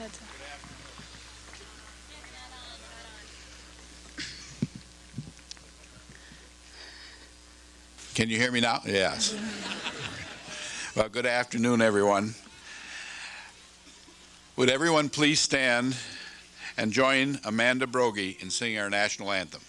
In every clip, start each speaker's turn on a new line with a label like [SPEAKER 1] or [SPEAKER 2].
[SPEAKER 1] ahead.
[SPEAKER 2] Can you hear me now? Yes. Well, good afternoon, everyone. Would everyone please stand and join Amanda Brogy in singing our national anthem?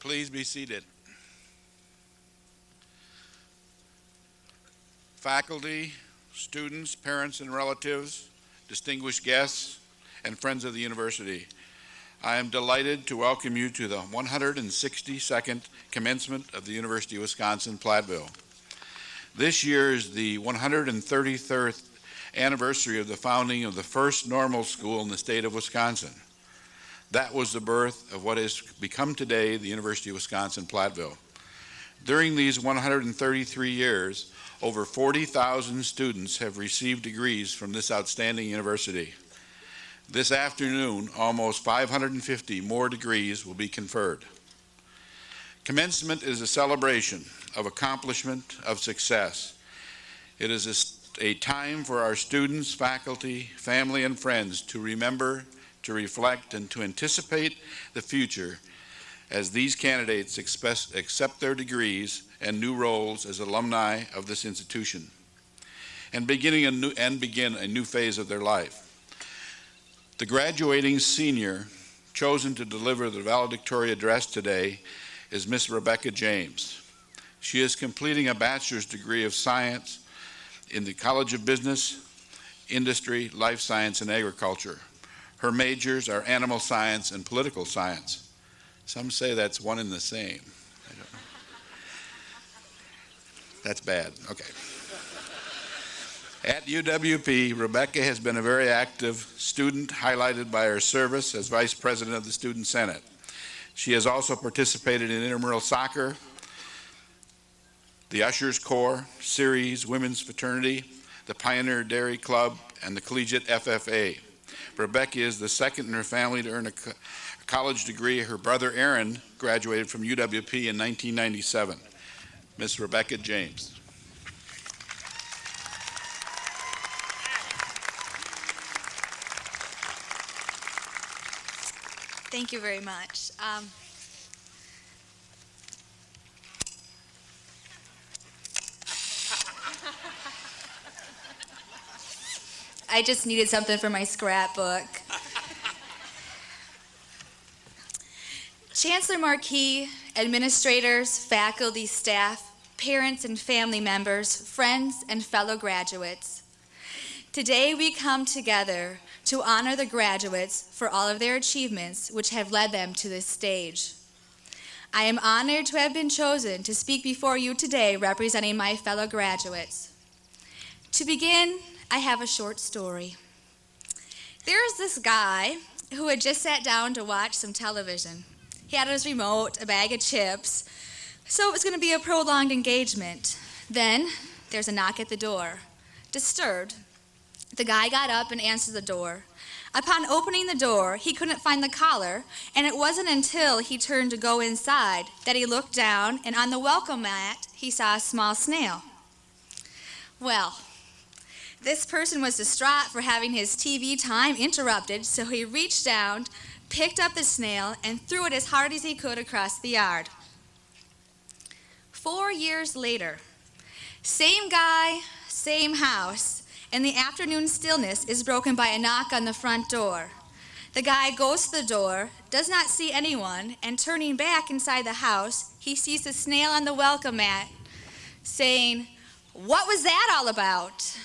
[SPEAKER 2] Please be seated. Faculty, students, parents and relatives, distinguished guests, and friends of the university, I am delighted to welcome you to the 162nd commencement of the University of Wisconsin-Platteville. This year is the 133rd anniversary of the founding of the first normal school in the state of Wisconsin. That was the birth of what has become today the University of Wisconsin-Platteville. During these 133 years, over 40,000 students have received degrees from this outstanding university. This afternoon, almost 550 more degrees will be conferred. Commencement is a celebration of accomplishment, of success. It is a time for our students, faculty, family, and friends to remember, to reflect, and to anticipate the future as these candidates accept their degrees and new roles as alumni of this institution and begin a new phase of their life. The graduating senior chosen to deliver the valedictory address today is Miss Rebecca James. She is completing a bachelor's degree of science in the College of Business, Industry, Life Science, and Agriculture. Her majors are animal science and political science. Some say that's one and the same. I don't know. That's bad. Okay. At UWP, Rebecca has been a very active student, highlighted by her service as Vice President of the Student Senate. She has also participated in intramural soccer, the Ushers Corps, Series, Women's Fraternity, the Pioneer Dairy Club, and the Collegiate FFA. Rebecca is the second in her family to earn a college degree. Her brother Aaron graduated from UWP in 1997. Miss Rebecca James.
[SPEAKER 3] Thank you very much. I just needed something for my scrapbook. Chancellor Marquis, administrators, faculty, staff, parents and family members, friends and fellow graduates. Today we come together to honor the graduates for all of their achievements which have led them to this stage. I am honored to have been chosen to speak before you today representing my fellow graduates. To begin, I have a short story. There is this guy who had just sat down to watch some television. He had his remote, a bag of chips, so it was going to be a prolonged engagement. Then there's a knock at the door. Disturbed, the guy got up and answered the door. Upon opening the door, he couldn't find the collar, and it wasn't until he turned to go inside that he looked down, and on the welcome mat, he saw a small snail. Well, This person was distraught for having his TV time interrupted, so he reached down, picked up the snail, and threw it as hard as he could across the yard. 4 years later, same guy, same house, and the afternoon stillness is broken by a knock on the front door. The guy goes to the door, does not see anyone, and turning back inside the house, he sees the snail on the welcome mat, saying, "What was that all about?"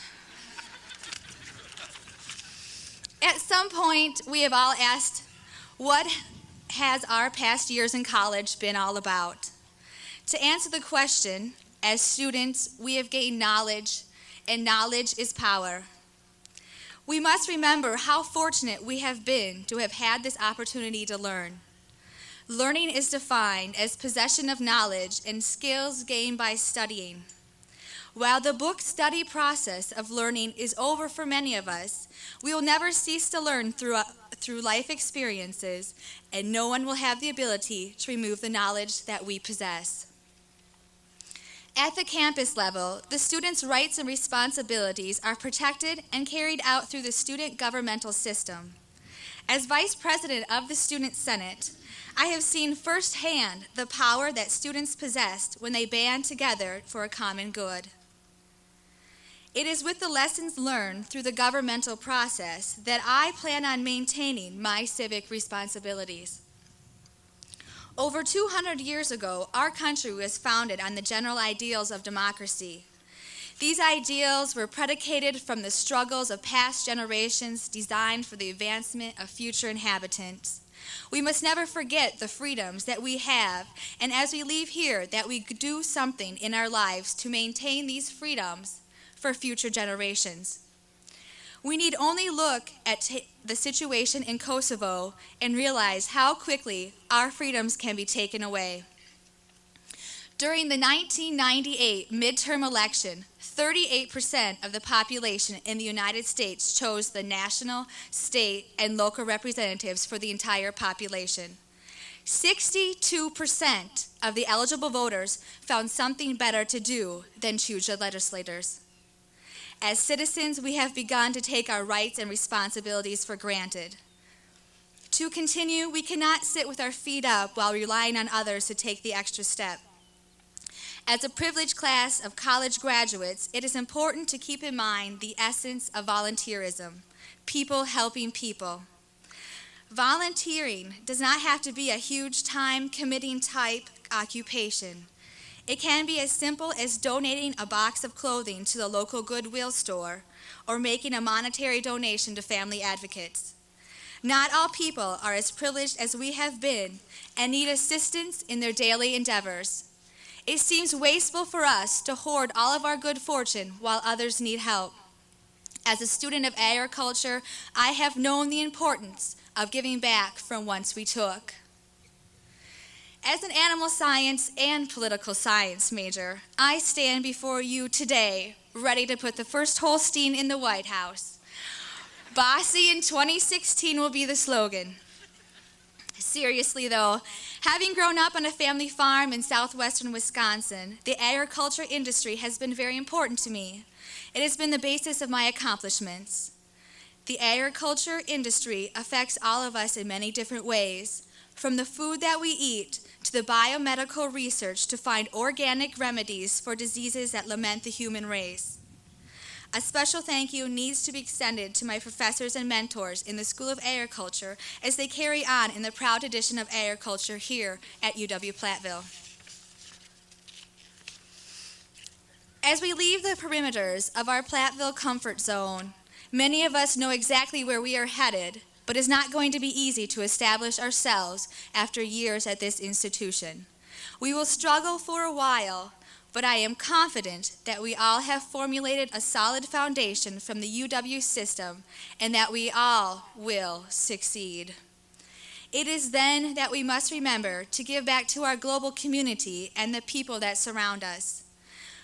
[SPEAKER 3] At some point, we have all asked, what has our past years in college been all about? To answer the question, as students, we have gained knowledge, and knowledge is power. We must remember how fortunate we have been to have had this opportunity to learn. Learning is defined as possession of knowledge and skills gained by studying. While the book study process of learning is over for many of us, we will never cease to learn through life experiences, and no one will have the ability to remove the knowledge that we possess. At the campus level, the students' rights and responsibilities are protected and carried out through the student governmental system. As Vice President of the Student Senate, I have seen firsthand the power that students possessed when they band together for a common good. It is with the lessons learned through the governmental process that I plan on maintaining my civic responsibilities. Over 200 years ago, our country was founded on the general ideals of democracy. These ideals were predicated from the struggles of past generations designed for the advancement of future inhabitants. We must never forget the freedoms that we have, and as we leave here, that we do something in our lives to maintain these freedoms for future generations. We need only look at the situation in Kosovo and realize how quickly our freedoms can be taken away. During the 1998 midterm election, 38% of the population in the United States chose the national, state, and local representatives for the entire population. 62% of the eligible voters found something better to do than choose their legislators. As citizens, we have begun to take our rights and responsibilities for granted. To continue, we cannot sit with our feet up while relying on others to take the extra step. As a privileged class of college graduates, it is important to keep in mind the essence of volunteerism, people helping people. Volunteering does not have to be a huge time-committing type occupation. It can be as simple as donating a box of clothing to the local Goodwill store or making a monetary donation to Family Advocates. Not all people are as privileged as we have been and need assistance in their daily endeavors. It seems wasteful for us to hoard all of our good fortune while others need help. As a student of agriculture, I have known the importance of giving back from whence we took. As an animal science and political science major, I stand before you today ready to put the first Holstein in the White House. Bossy in 2016 will be the slogan. Seriously though, having grown up on a family farm in southwestern Wisconsin, the agriculture industry has been very important to me. It has been the basis of my accomplishments. The agriculture industry affects all of us in many different ways, from the food that we eat to the biomedical research to find organic remedies for diseases that lament the human race. A special thank you needs to be extended to my professors and mentors in the School of Agriculture as they carry on in the proud tradition of agriculture here at UW-Platteville. As we leave the perimeters of our Platteville comfort zone, many of us know exactly where we are headed, but it's not going to be easy to establish ourselves after years at this institution. We will struggle for a while, but I am confident that we all have formulated a solid foundation from the UW system and that we all will succeed. It is then that we must remember to give back to our global community and the people that surround us.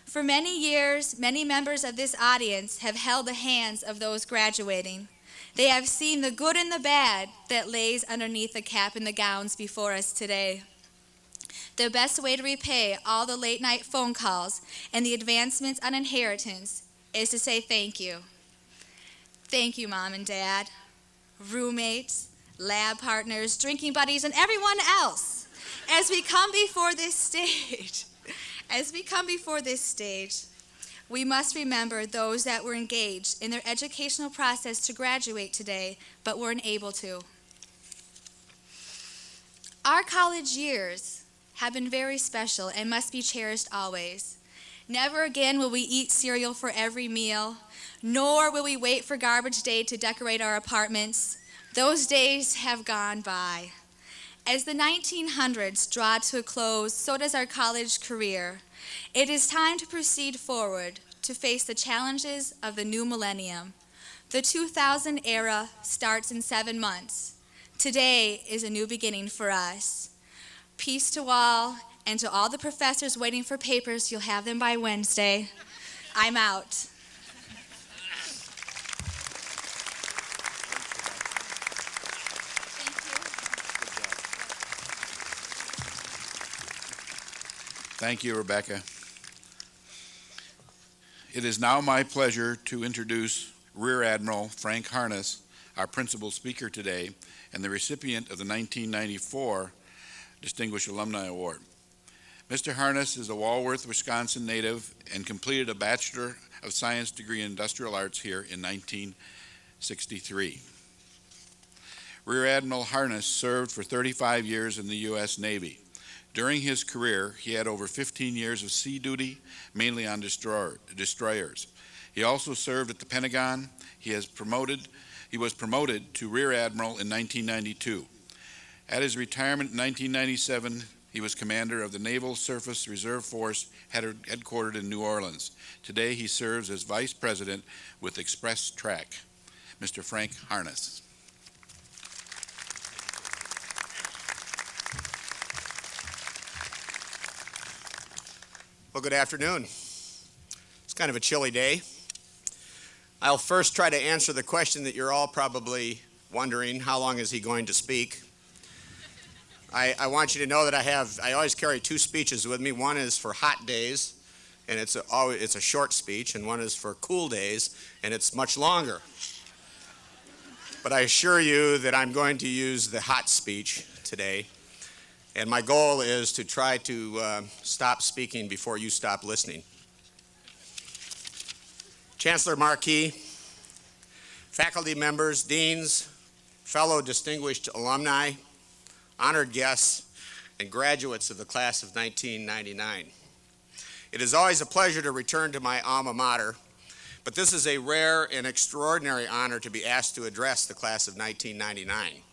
[SPEAKER 3] For many years, many members of this audience have held the hands of those graduating. They have seen the good and the bad that lays underneath the cap and the gowns before us today. The best way to repay all the late-night phone calls and the advancements on inheritance is to say thank you. Thank you, Mom and Dad, roommates, lab partners, drinking buddies, and everyone else. As we come before this stage, we must remember those that were engaged in their educational process to graduate today, but weren't able to. Our college years have been very special and must be cherished always. Never again will we eat cereal for every meal, nor will we wait for garbage day to decorate our apartments. Those days have gone by. As the 1900s draw to a close, so does our college career. It is time to proceed forward to face the challenges of the new millennium. The 2000 era starts in 7 months. Today is a new beginning for us. Peace to all, and to all the professors waiting for papers, you'll have them by Wednesday. I'm out.
[SPEAKER 2] Thank you, Rebecca. It is now my pleasure to introduce Rear Admiral Frank Harness, our principal speaker today, and the recipient of the 1994 Distinguished Alumni Award. Mr. Harness is a Walworth, Wisconsin native and completed a Bachelor of Science degree in Industrial Arts here in 1963. Rear Admiral Harness served for 35 years in the U.S. Navy. During his career, he had over 15 years of sea duty, mainly on destroyers. He also served at the Pentagon. He was promoted to Rear Admiral in 1992. At his retirement in 1997, he was commander of the Naval Surface Reserve Force headquartered in New Orleans. Today, he serves as vice president with Express Track. Mr. Frank Harness.
[SPEAKER 1] Well, good afternoon. It's kind of a chilly day. I'll first try to answer the question that you're all probably wondering, how long is he going to speak? I want you to know that I always carry 2 speeches with me. One is for hot days, and it's a short speech, and one is for cool days, and it's much longer. But I assure you that I'm going to use the hot speech today, and my goal is to try to stop speaking before you stop listening. Chancellor Marquis, faculty members, deans, fellow distinguished alumni, honored guests, and graduates of the class of 1999. It is always a pleasure to return to my alma mater, but this is a rare and extraordinary honor to be asked to address the class of 1999.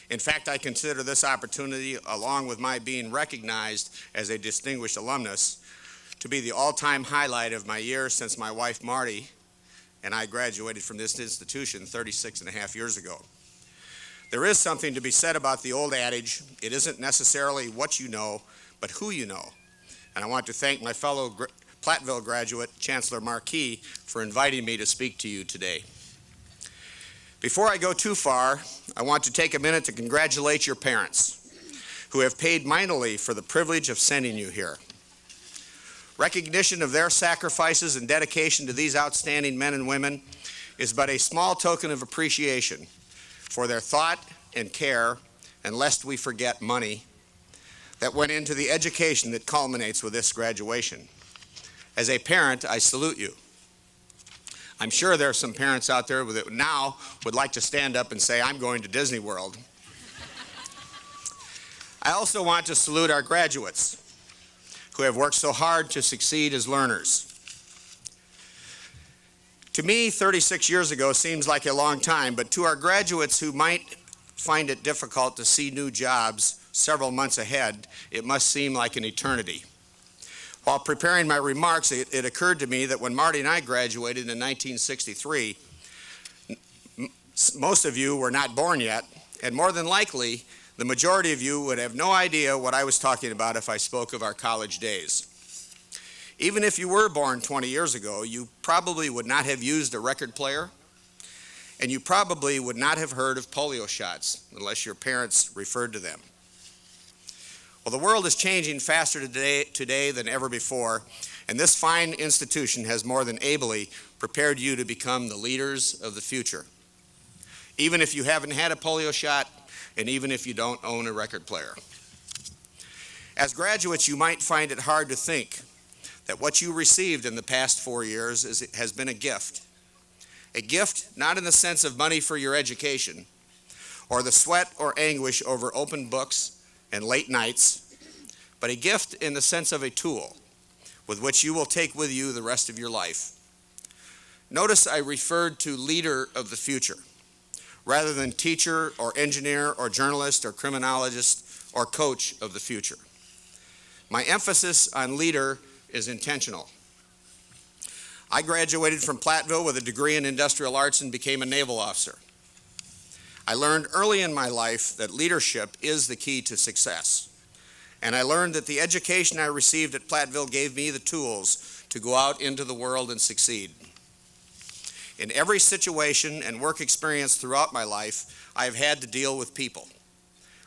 [SPEAKER 1] In fact, I consider this opportunity, along with my being recognized as a distinguished alumnus, to be the all-time highlight of my year since my wife Marty and I graduated from this institution 36 and a half years ago. There is something to be said about the old adage, it isn't necessarily what you know, but who you know. And I want to thank my fellow Platteville graduate, Chancellor Marquis, for inviting me to speak to you today. Before I go too far, I want to take a minute to congratulate your parents, who have paid mightily for the privilege of sending you here. Recognition of their sacrifices and dedication to these outstanding men and women is but a small token of appreciation for their thought and care, and lest we forget money, that went into the education that culminates with this graduation. As a parent, I salute you. I'm sure there are some parents out there that now would like to stand up and say, I'm going to Disney World. I also want to salute our graduates who have worked so hard to succeed as learners. To me, 36 years ago seems like a long time, but to our graduates who might find it difficult to see new jobs several months ahead, it must seem like an eternity. While preparing my remarks, it occurred to me that when Marty and I graduated in 1963, most of you were not born yet, and more than likely, the majority of you would have no idea what I was talking about if I spoke of our college days. Even if you were born 20 years ago, you probably would not have used a record player, and you probably would not have heard of polio shots unless your parents referred to them. Well, the world is changing faster today than ever before, and this fine institution has more than ably prepared you to become the leaders of the future. Even if you haven't had a polio shot, and even if you don't own a record player. As graduates, you might find it hard to think that what you received in the past 4 years has been a gift. A gift not in the sense of money for your education, or the sweat or anguish over open books and late nights, but a gift in the sense of a tool with which you will take with you the rest of your life. Notice I referred to leader of the future, rather than teacher or engineer or journalist or criminologist or coach of the future. My emphasis on leader is intentional. I graduated from Platteville with a degree in industrial arts and became a naval officer. I learned early in my life that leadership is the key to success. And I learned that the education I received at Platteville gave me the tools to go out into the world and succeed. In every situation and work experience throughout my life, I have had to deal with people,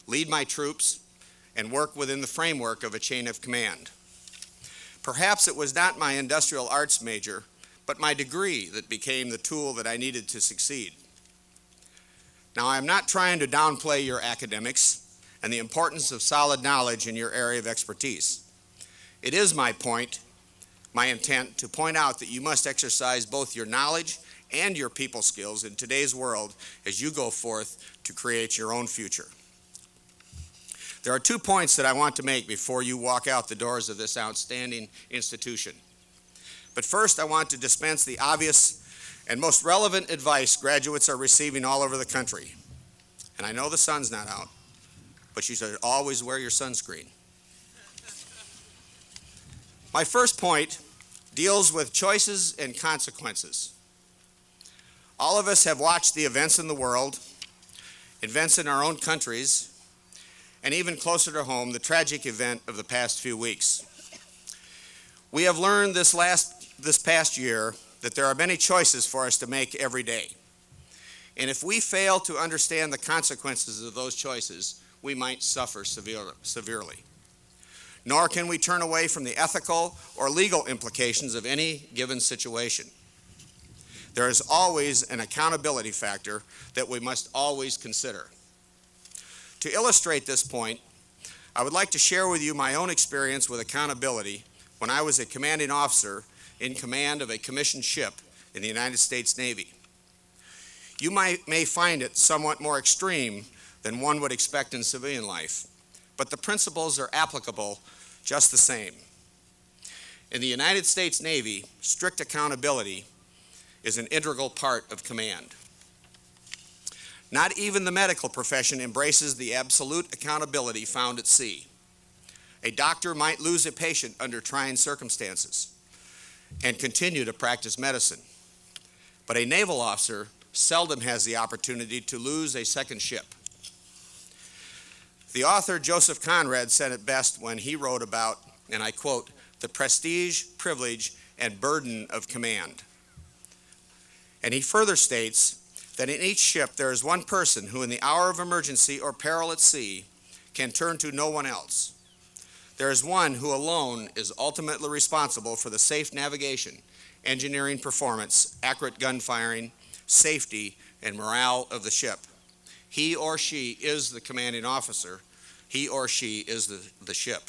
[SPEAKER 1] lead my troops, and work within the framework of a chain of command. Perhaps it was not my industrial arts major, but my degree that became the tool that I needed to succeed. Now, I'm not trying to downplay your academics and the importance of solid knowledge in your area of expertise. It is my intent to point out that you must exercise both your knowledge and your people skills in today's world as you go forth to create your own future. There are 2 points that I want to make before you walk out the doors of this outstanding institution. But first, I want to dispense the obvious and most relevant advice graduates are receiving all over the country. And I know the sun's not out, but you should always wear your sunscreen. My first point deals with choices and consequences. All of us have watched the events in the world, events in our own countries, and even closer to home, the tragic event of the past few weeks. We have learned this past year that there are many choices for us to make every day. And if we fail to understand the consequences of those choices, we might suffer severely. Nor can we turn away from the ethical or legal implications of any given situation. There is always an accountability factor that we must always consider. To illustrate this point, I would like to share with you my own experience with accountability when I was a commanding officer in command of a commissioned ship in the United States Navy. You may find it somewhat more extreme than one would expect in civilian life, but the principles are applicable just the same. In the United States Navy, strict accountability is an integral part of command. Not even the medical profession embraces the absolute accountability found at sea. A doctor might lose a patient under trying circumstances and continue to practice medicine. But a naval officer seldom has the opportunity to lose a second ship. The author Joseph Conrad said it best when he wrote about, and I quote, the prestige, privilege, and burden of command. And he further states that in each ship there is one person who in the hour of emergency or peril at sea can turn to no one else. There is one who alone is ultimately responsible for the safe navigation, engineering performance, accurate gun firing, safety, and morale of the ship. He or she is the commanding officer. He or she is the ship.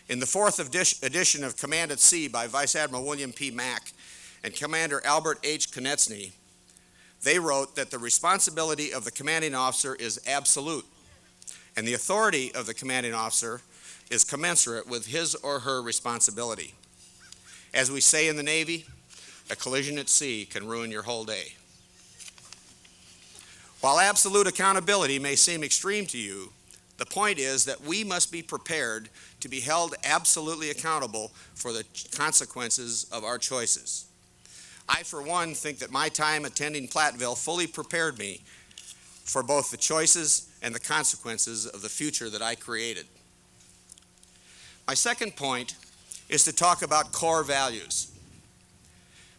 [SPEAKER 1] In the fourth edition of Command at Sea by Vice Admiral William P. Mack and Commander Albert H. Konechny, they wrote that the responsibility of the commanding officer is absolute, and the authority of the commanding officer is commensurate with his or her responsibility. As we say in the Navy, a collision at sea can ruin your whole day. While absolute accountability may seem extreme to you, the point is that we must be prepared to be held absolutely accountable for the consequences of our choices. I, for one, think that my time attending Platteville fully prepared me for both the choices and the consequences of the future that I created. My second point is to talk about core values.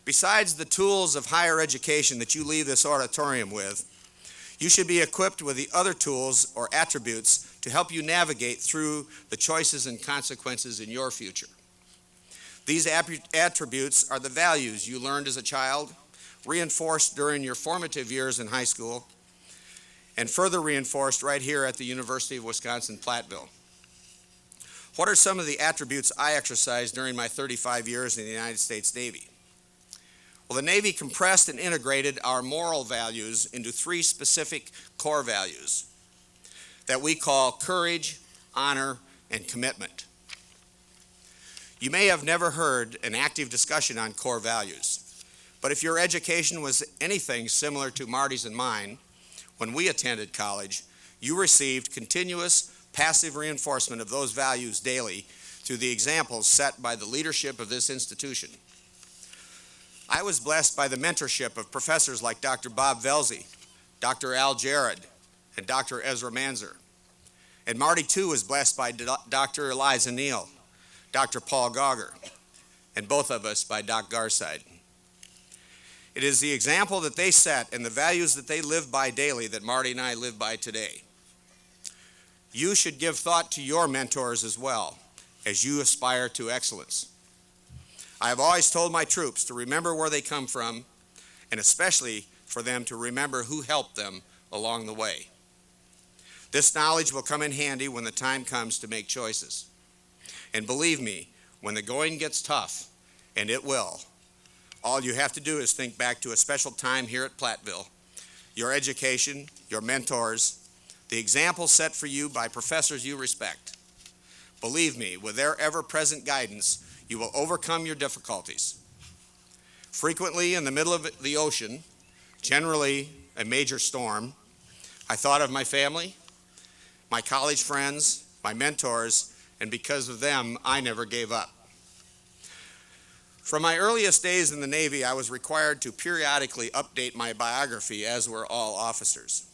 [SPEAKER 1] Besides the tools of higher education that you leave this auditorium with, you should be equipped with the other tools or attributes to help you navigate through the choices and consequences in your future. These attributes are the values you learned as a child, reinforced during your formative years in high school, and further reinforced right here at the University of Wisconsin-Platteville. What are some of the attributes I exercised during my 35 years in the United States Navy? Well, the Navy compressed and integrated our moral values into three specific core values that we call courage, honor, and commitment. You may have never heard an active discussion on core values, but if your education was anything similar to Marty's and mine, when we attended college, you received continuous passive reinforcement of those values daily through the examples set by the leadership of this institution. I was blessed by the mentorship of professors like Dr. Bob Velze, Dr. Al Jarrett, and Dr. Ezra Manzer. And Marty, too, was blessed by Dr. Eliza Neal, Dr. Paul Gauger, and both of us by Doc Garside. It is the example that they set and the values that they live by daily that Marty and I live by today. You should give thought to your mentors as well as you aspire to excellence. I have always told my troops to remember where they come from, and especially for them to remember who helped them along the way. This knowledge will come in handy when the time comes to make choices. And believe me, when the going gets tough, and it will, all you have to do is think back to a special time here at Platteville, your education, your mentors, the example set for you by professors you respect. Believe me, with their ever-present guidance, you will overcome your difficulties. Frequently in the middle of the ocean, generally a major storm, I thought of my family, my college friends, my mentors, and because of them, I never gave up. From my earliest days in the Navy, I was required to periodically update my biography, as were all officers.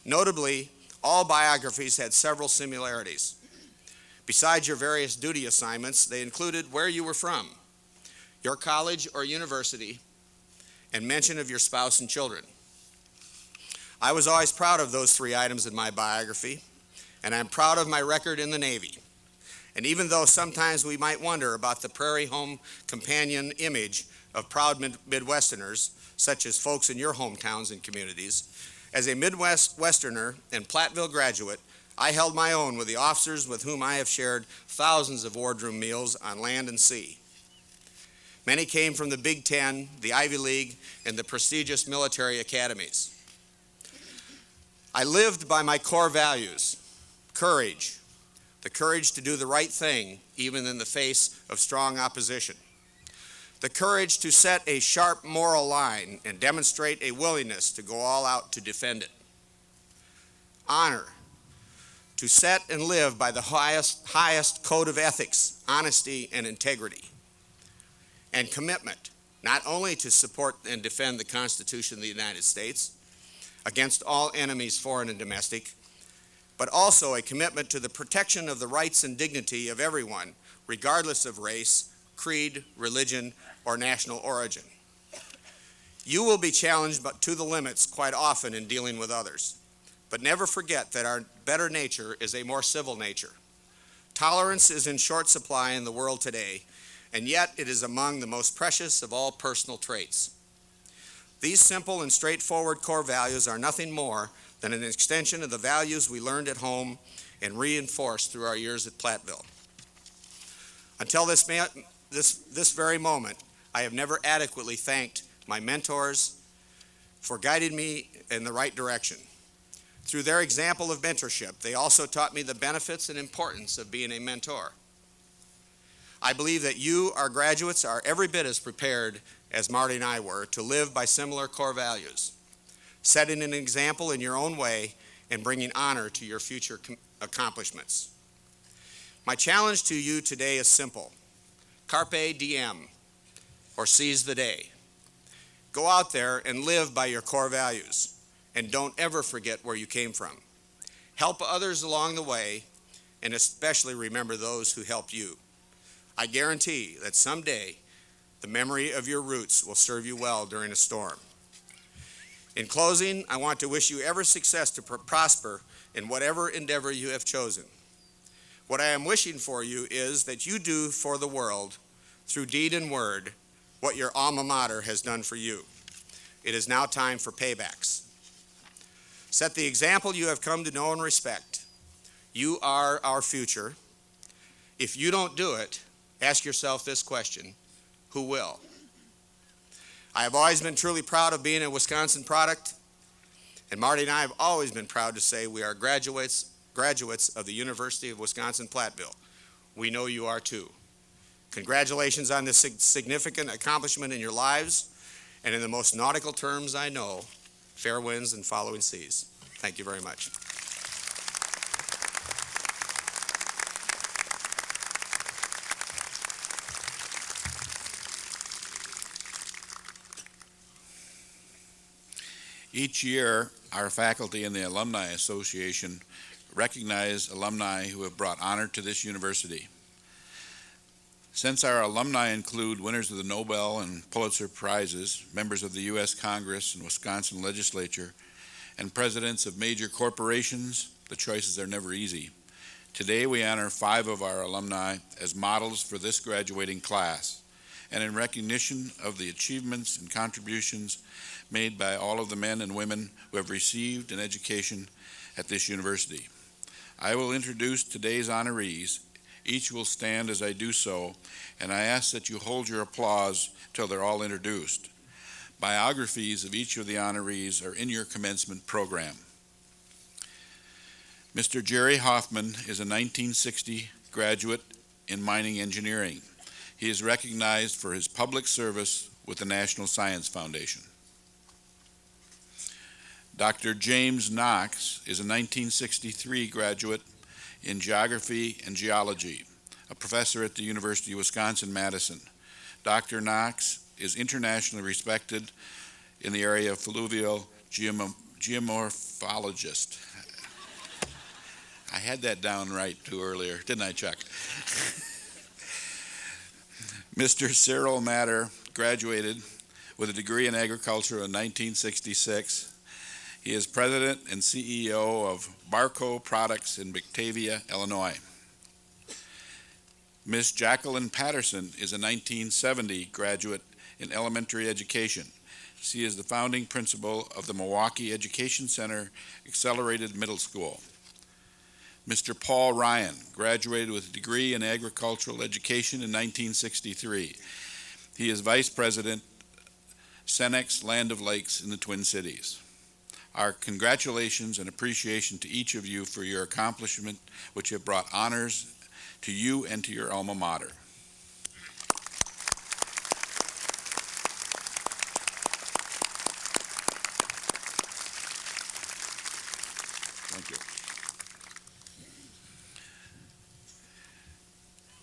[SPEAKER 1] Notably, all biographies had several similarities. Besides your various duty assignments, they included where you were from, your college or university, and mention of your spouse and children. I was always proud of those three items in my biography, and I'm proud of my record in the Navy. And even though sometimes we might wonder about the prairie home companion image of proud Midwesterners, such as folks in your hometowns and communities, as a Midwesterner and Platteville graduate, I held my own with the officers with whom I have shared thousands of wardroom meals on land and sea. Many came from the Big Ten, the Ivy League, and the prestigious military academies. I lived by my core values: courage, the courage to do the right thing even in the face of strong opposition, the courage to set a sharp moral line and demonstrate a willingness to go all out to defend it, honor, to set and live by the highest code of ethics, honesty, and integrity, and commitment, not only to support and defend the Constitution of the United States against all enemies, foreign and domestic, but also a commitment to the protection of the rights and dignity of everyone, regardless of race, creed, religion, or national origin. You will be challenged but to the limits quite often in dealing with others. But never forget that our better nature is a more civil nature. Tolerance is in short supply in the world today, and yet it is among the most precious of all personal traits. These simple and straightforward core values are nothing more than an extension of the values we learned at home and reinforced through our years at Platteville. Until this very moment, I have never adequately thanked my mentors for guiding me in the right direction. Through their example of mentorship, they also taught me the benefits and importance of being a mentor. I believe that you, our graduates, are every bit as prepared as Marty and I were to live by similar core values, setting an example in your own way and bringing honor to your future accomplishments. My challenge to you today is simple: carpe diem, or seize the day. Go out there and live by your core values. And don't ever forget where you came from. Help others along the way, and especially remember those who helped you. I guarantee that someday the memory of your roots will serve you well during a storm. In closing, I want to wish you every success to prosper in whatever endeavor you have chosen. What I am wishing for you is that you do for the world, through deed and word, what your alma mater has done for you. It is now time for paybacks. Set the example you have come to know and respect. You are our future. If you don't do it, ask yourself this question: who will? I have always been truly proud of being a Wisconsin product, and Marty and I have always been proud to say we are graduates of the University of Wisconsin-Platteville. We know you are too. Congratulations on this significant accomplishment in your lives, and in the most nautical terms I know, fair winds and following seas. Thank you very much.
[SPEAKER 2] Each year, our faculty and the Alumni Association recognize alumni who have brought honor to this university. Since our alumni include winners of the Nobel and Pulitzer Prizes, members of the U.S. Congress and Wisconsin Legislature, and presidents of major corporations, the choices are never easy. Today, we honor 5 of our alumni as models for this graduating class, and in recognition of the achievements and contributions made by all of the men and women who have received an education at this university. I will introduce today's honorees. Each will stand as I do so, and I ask that you hold your applause till they're all introduced. Biographies of each of the honorees are in your commencement program. Mr. Jerry Hoffman is a 1960 graduate in mining engineering. He is recognized for his public service with the National Science Foundation. Dr. James Knox is a 1963 graduate in geography and geology, a professor at the University of Wisconsin-Madison. Dr. Knox is internationally respected in the area of fluvial geomorphologist. I had that down right too earlier, didn't I, Chuck? Mr. Cyril Matter graduated with a degree in agriculture in 1966. He is president and CEO of Barco Products in Batavia, Illinois. Ms. Jacqueline Patterson is a 1970 graduate in elementary education. She is the founding principal of the Milwaukee Education Center Accelerated Middle School. Mr. Paul Ryan graduated with a degree in agricultural education in 1963. He is vice president, Cenex Land of Lakes in the Twin Cities. Our congratulations and appreciation to each of you for your accomplishment, which have brought honors to you and to your alma mater. Thank you.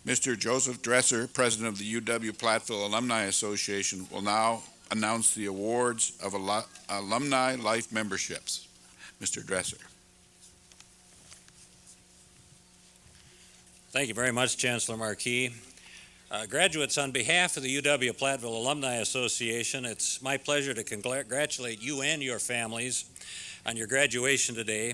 [SPEAKER 2] Mr. Joseph Dresser, president of the UW-Platteville Alumni Association, will now announce the awards of alumni life memberships. Mr. Dresser.
[SPEAKER 4] Thank you very much, Chancellor Markey. Graduates, on behalf of the UW-Platteville Alumni Association, it's my pleasure to congratulate you and your families on your graduation today.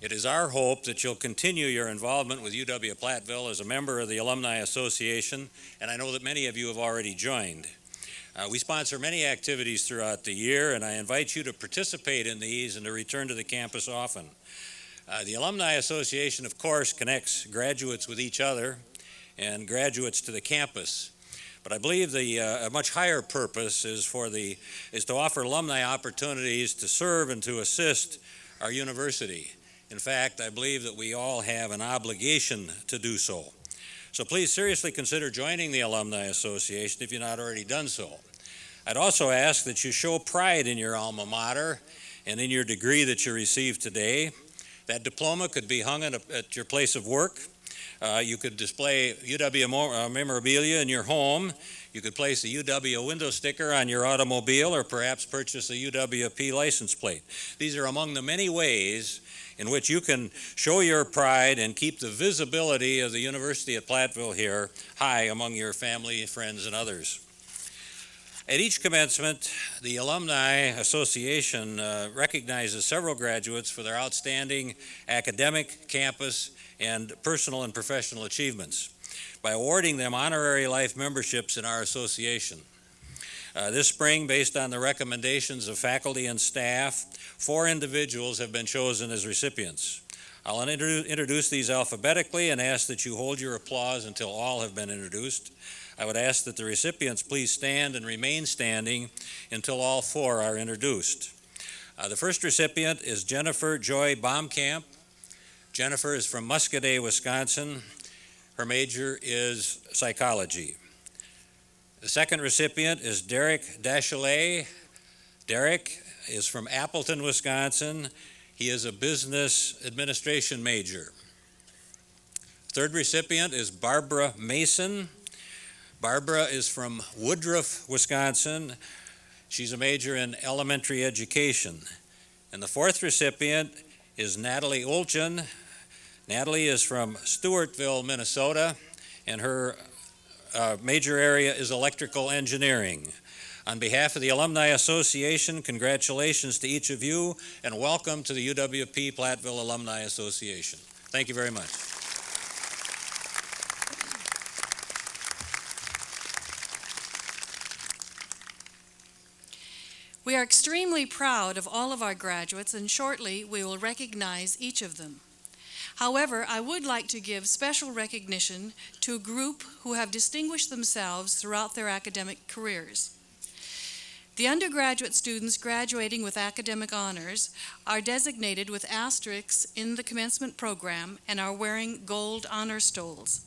[SPEAKER 4] It is our hope that you'll continue your involvement with UW-Platteville as a member of the Alumni Association, and I know that many of you have already joined. We sponsor many activities throughout the year, and I invite you to participate in these and to return to the campus often. The Alumni Association, of course, connects graduates with each other and graduates to the campus. But I believe a much higher purpose is to offer alumni opportunities to serve and to assist our university. In fact, I believe that we all have an obligation to do so. So please seriously consider joining the Alumni Association if you've not already done so. I'd also ask that you show pride in your alma mater and in your degree that you received today. That diploma could be hung at your place of work. You could display UW memorabilia in your home. You could place a UW window sticker on your automobile, or perhaps purchase a UWP license plate. These are among the many ways in which you can show your pride and keep the visibility of the University at Platteville here high among your family, friends, and others. At each commencement, the Alumni Association recognizes several graduates for their outstanding academic, campus, and personal and professional achievements by awarding them honorary life memberships in our association. This spring, based on the recommendations of faculty and staff, 4 individuals have been chosen as recipients. I'll introduce these alphabetically and ask that you hold your applause until all have been introduced. I would ask that the recipients please stand and remain standing until all 4 are introduced. The first recipient is Jennifer Joy Baumkamp. Jennifer is from Muscadet, Wisconsin. Her major is psychology. The second recipient is Derek Dachelet. Derek is from Appleton, Wisconsin. He is a business administration major. Third recipient is Barbara Mason. Barbara is from Woodruff, Wisconsin. She's a major in elementary education. And the fourth recipient is Natalie Olchen. Natalie is from Stewartville, Minnesota, and her major area is electrical engineering. On behalf of the Alumni Association, congratulations to each of you, and welcome to the UW-Platteville Alumni Association. Thank you very much.
[SPEAKER 5] We are extremely proud of all of our graduates, and shortly we will recognize each of them. However, I would like to give special recognition to a group who have distinguished themselves throughout their academic careers. The undergraduate students graduating with academic honors are designated with asterisks in the commencement program and are wearing gold honor stoles.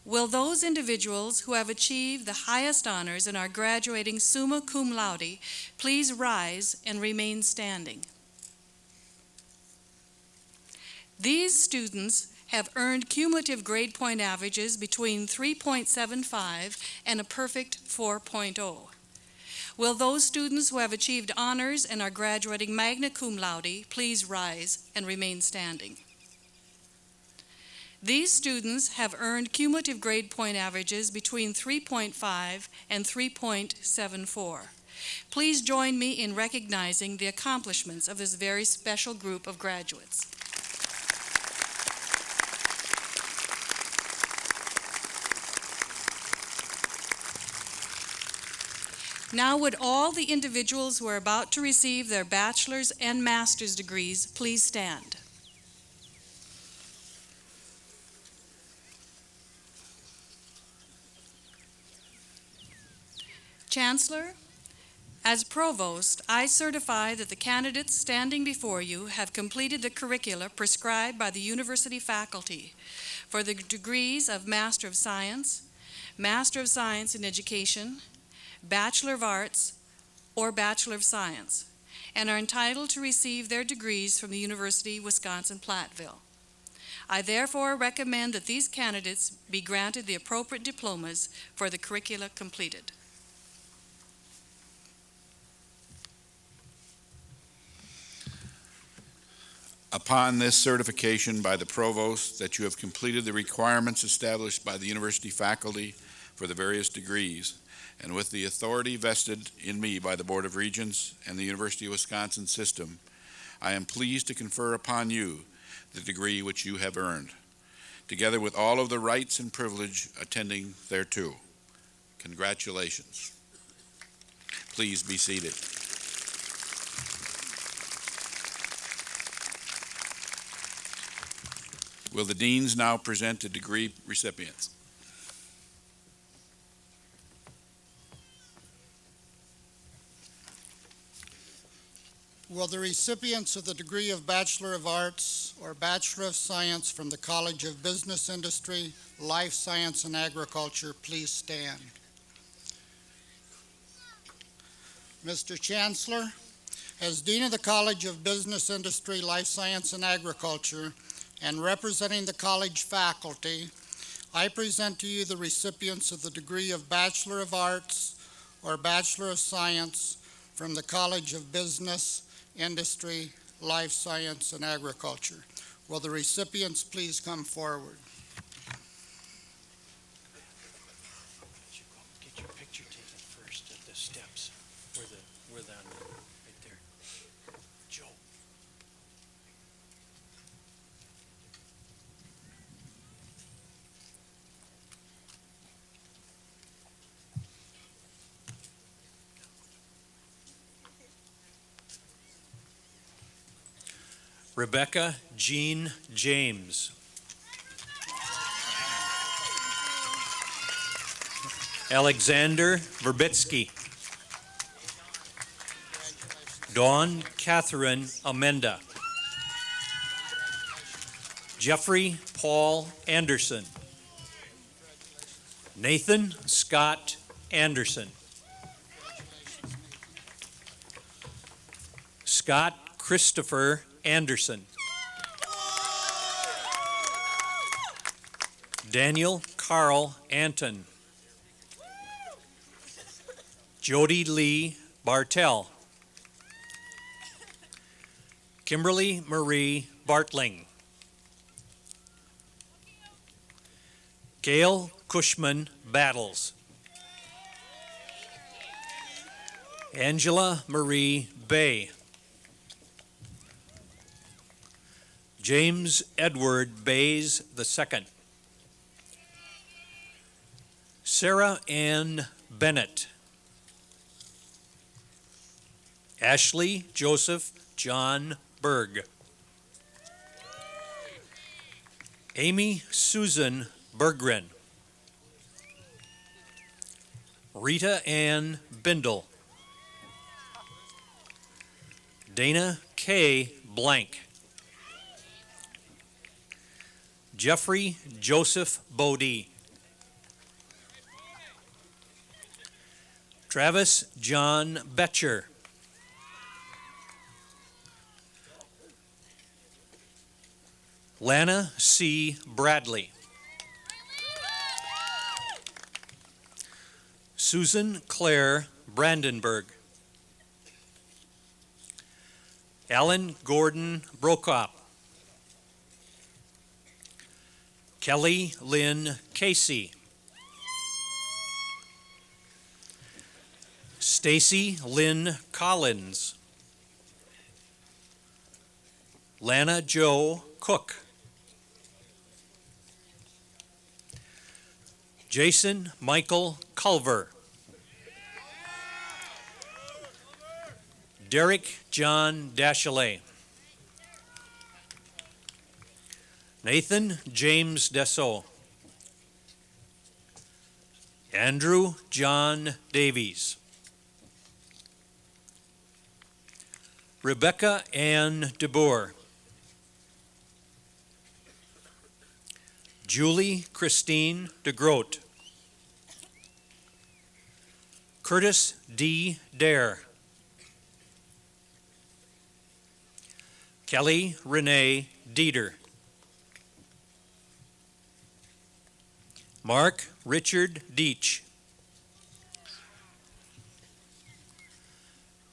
[SPEAKER 5] Will those individuals who have achieved the highest honors and are graduating summa cum laude please rise and remain standing? These students have earned cumulative grade point averages between 3.75 and a perfect 4.0. Will those students who have achieved honors and are graduating magna cum laude please rise and remain standing? These students have earned cumulative grade point averages between 3.5 and 3.74. Please join me in recognizing the accomplishments of this very special group of graduates. Now would all the individuals who are about to receive their bachelor's and master's degrees please stand. Chancellor, as Provost, I certify that the candidates standing before you have completed the curricula prescribed by the university faculty for the degrees of Master of Science, Master of Science in Education, Bachelor of Arts, or Bachelor of Science, and are entitled to receive their degrees from the University of Wisconsin-Platteville. I therefore recommend that these candidates be granted the appropriate diplomas for the curricula completed.
[SPEAKER 2] Upon this certification by the Provost that you have completed the requirements established by the university faculty for the various degrees, and with the authority vested in me by the Board of Regents and the University of Wisconsin system, I am pleased to confer upon you the degree which you have earned, together with all of the rights and privilege attending thereto. Congratulations. Please be seated. Will the deans now present the degree recipients?
[SPEAKER 6] Will the recipients of the degree of Bachelor of Arts or Bachelor of Science from the College of Business Industry, Life Science, and Agriculture please stand? Mr. Chancellor, as Dean of the College of Business Industry, Life Science, and Agriculture, and representing the college faculty, I present to you the recipients of the degree of Bachelor of Arts or Bachelor of Science from the College of Business, Industry, Life Science, and Agriculture. Will the recipients please come forward?
[SPEAKER 7] Get your picture taken first at this
[SPEAKER 4] Where the, right there. Joe. Rebecca Jean James. Alexander Verbitsky. Dawn Catherine Amenda. Jeffrey Paul Anderson. Nathan Scott Anderson. Scott Christopher Anderson. Daniel Carl Anton. Jody Lee Bartell. Kimberly Marie Bartling. Gail Cushman Battles. Angela Marie Bay. James Edward Bays II. Sarah Ann Bennett. Ashley Joseph John Berg. Amy Susan Berggren. Rita Ann Bindle. Dana K. Blank. Jeffrey Joseph Bodie. Travis John Betcher. Lana C. Bradley. Susan Claire Brandenburg. Alan Gordon Brokop. Kelly Lynn Casey. Stacy Lynn Collins. Lana Jo Cook. Jason Michael Culver. Derek John Dashalet. Nathan James Dessau. Andrew John Davies. Rebecca Ann DeBoer. Julie Christine DeGroat. Curtis D. Dare. Kelly Renee Dieter. Mark Richard Deach.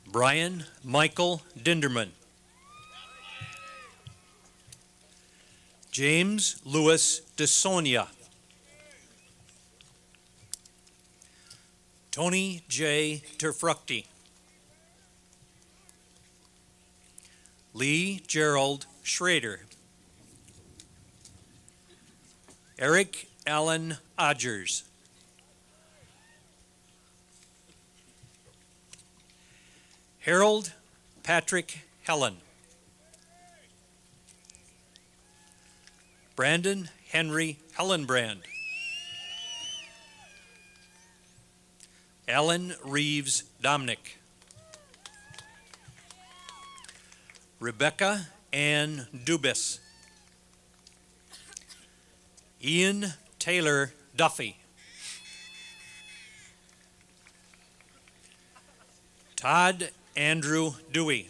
[SPEAKER 4] Brian Michael Dinderman. James Louis DeSonia. Tony J. Terfructi. Lee Gerald Schrader. Eric Allen Odgers. Harold Patrick Helen. Brandon Henry Hellenbrand. Alan Reeves Dominic. Rebecca Ann Dubis. Ian Taylor Duffy. Todd Andrew Dewey.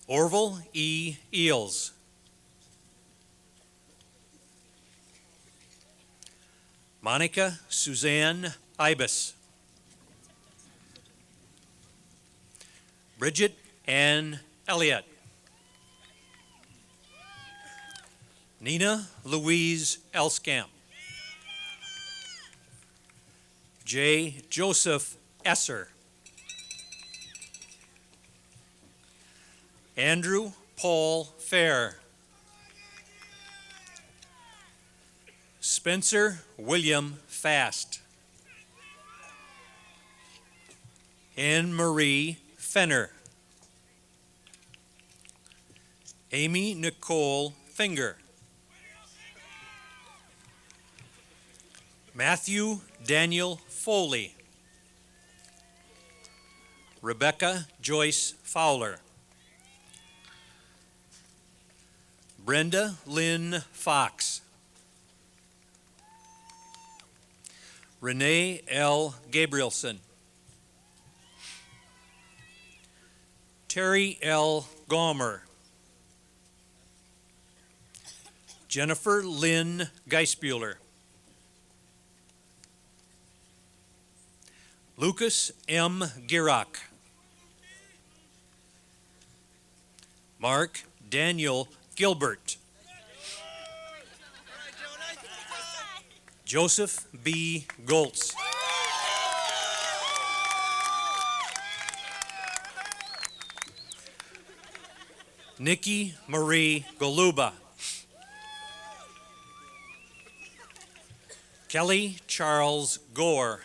[SPEAKER 4] Orville E. Eels. Monica Suzanne Ibis. Bridget Ann Elliott. Nina Louise Elskamp.
[SPEAKER 7] J. Joseph Esser. Andrew Paul Fair. Spencer William Fast. Anne Marie Fenner. Amy Nicole Finger. Matthew Daniel Foley. Rebecca Joyce Fowler. Brenda Lynn Fox. Renee L. Gabrielson. Terry L. Gomer. Jennifer Lynn Geisbuehler. Lucas M. Girock. Mark Daniel Gilbert. Joseph B. Goltz. Nikki Marie Goluba. Kelly Charles Gore.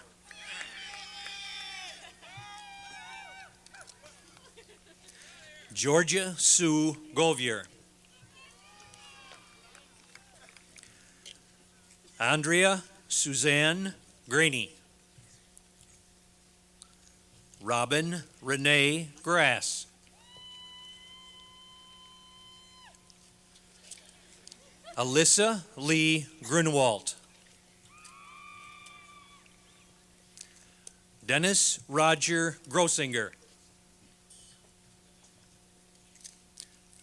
[SPEAKER 7] Georgia Sue Govier. Andrea Suzanne Graney. Robin Renee Grass. Alyssa Lee Grunwald. Dennis Roger Grossinger.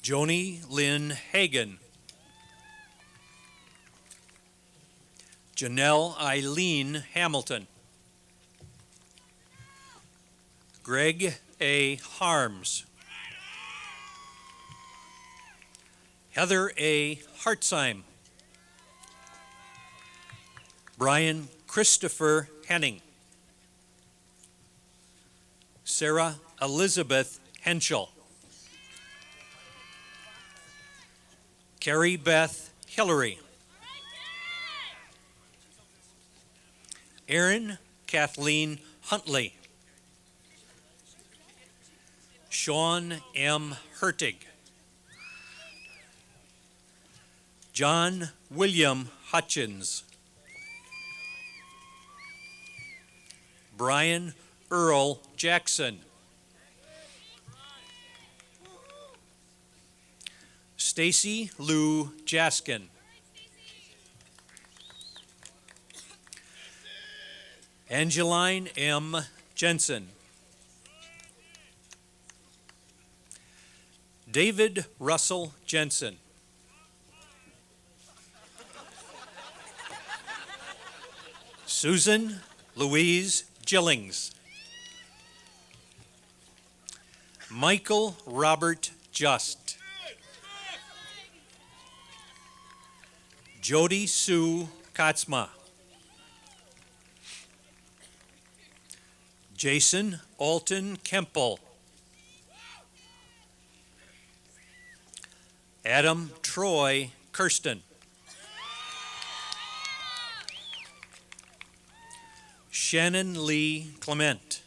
[SPEAKER 7] Joni Lynn Hagan. Janelle Eileen Hamilton. Greg A. Harms. Heather A. Hartzheim. Brian Christopher Henning. Sarah Elizabeth Henschel. Carrie Beth Hillary. Erin Kathleen Huntley. Sean M. Hertig. John William Hutchins. Brian Earl Jackson. Stacy Lou Jaskin. Angeline M. Jensen. David Russell Jensen. Susan Louise Gillings. Michael Robert Just. Jody Sue Katzma. Jason Alton Kemple. Adam Troy Kirsten. Shannon Lee Clement.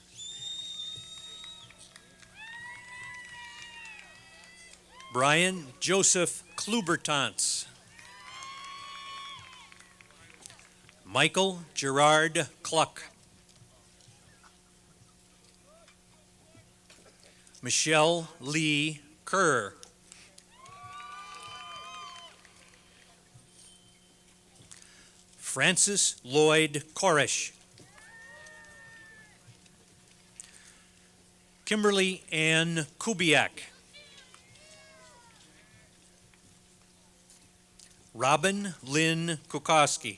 [SPEAKER 7] Brian Joseph Klubertans. Michael Gerard Cluck. Michelle Lee Kerr. Francis Lloyd Koresh. Kimberly Ann Kubiak. Robin Lynn Kukowski.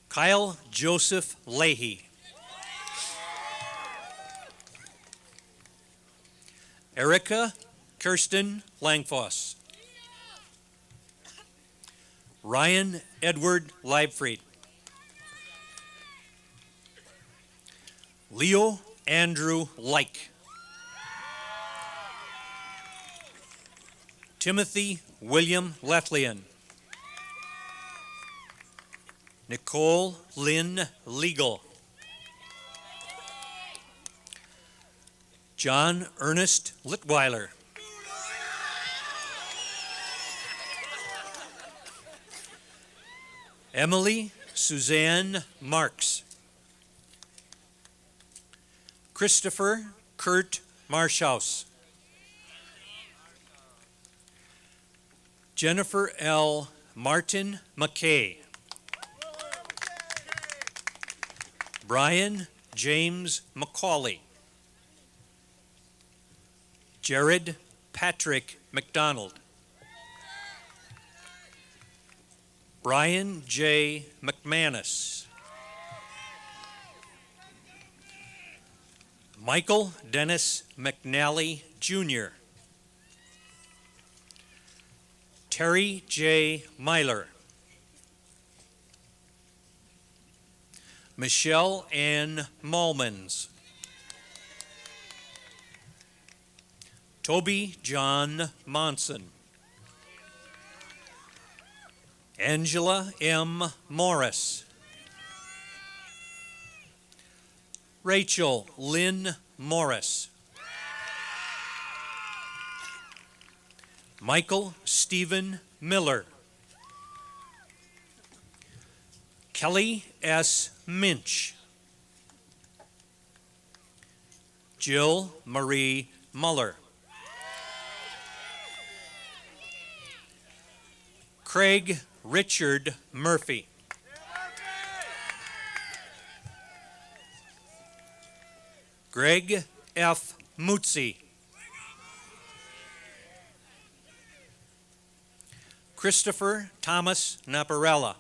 [SPEAKER 7] Kyle Joseph Leahy. Erica Kirsten Langfoss. Ryan Edward Leibfried. Leo Andrew Like. Timothy William Lethlean. Nicole Lynn Legal. John Ernest Litweiler. Emily Suzanne Marks. Christopher Kurt Marschhaus. Jennifer L. Martin McKay. Brian James McCauley. Jared Patrick McDonald. Brian J. McManus. Michael Dennis McNally Jr. Terry J. Myler. Michelle Ann Malmans. Toby John Monson. Angela M. Morris. Rachel Lynn Morris. Michael Stephen Miller. Kelly S. Minch. Jill Marie Muller. Craig Richard Murphy. Greg F. Mutzi. Christopher Thomas Naparella.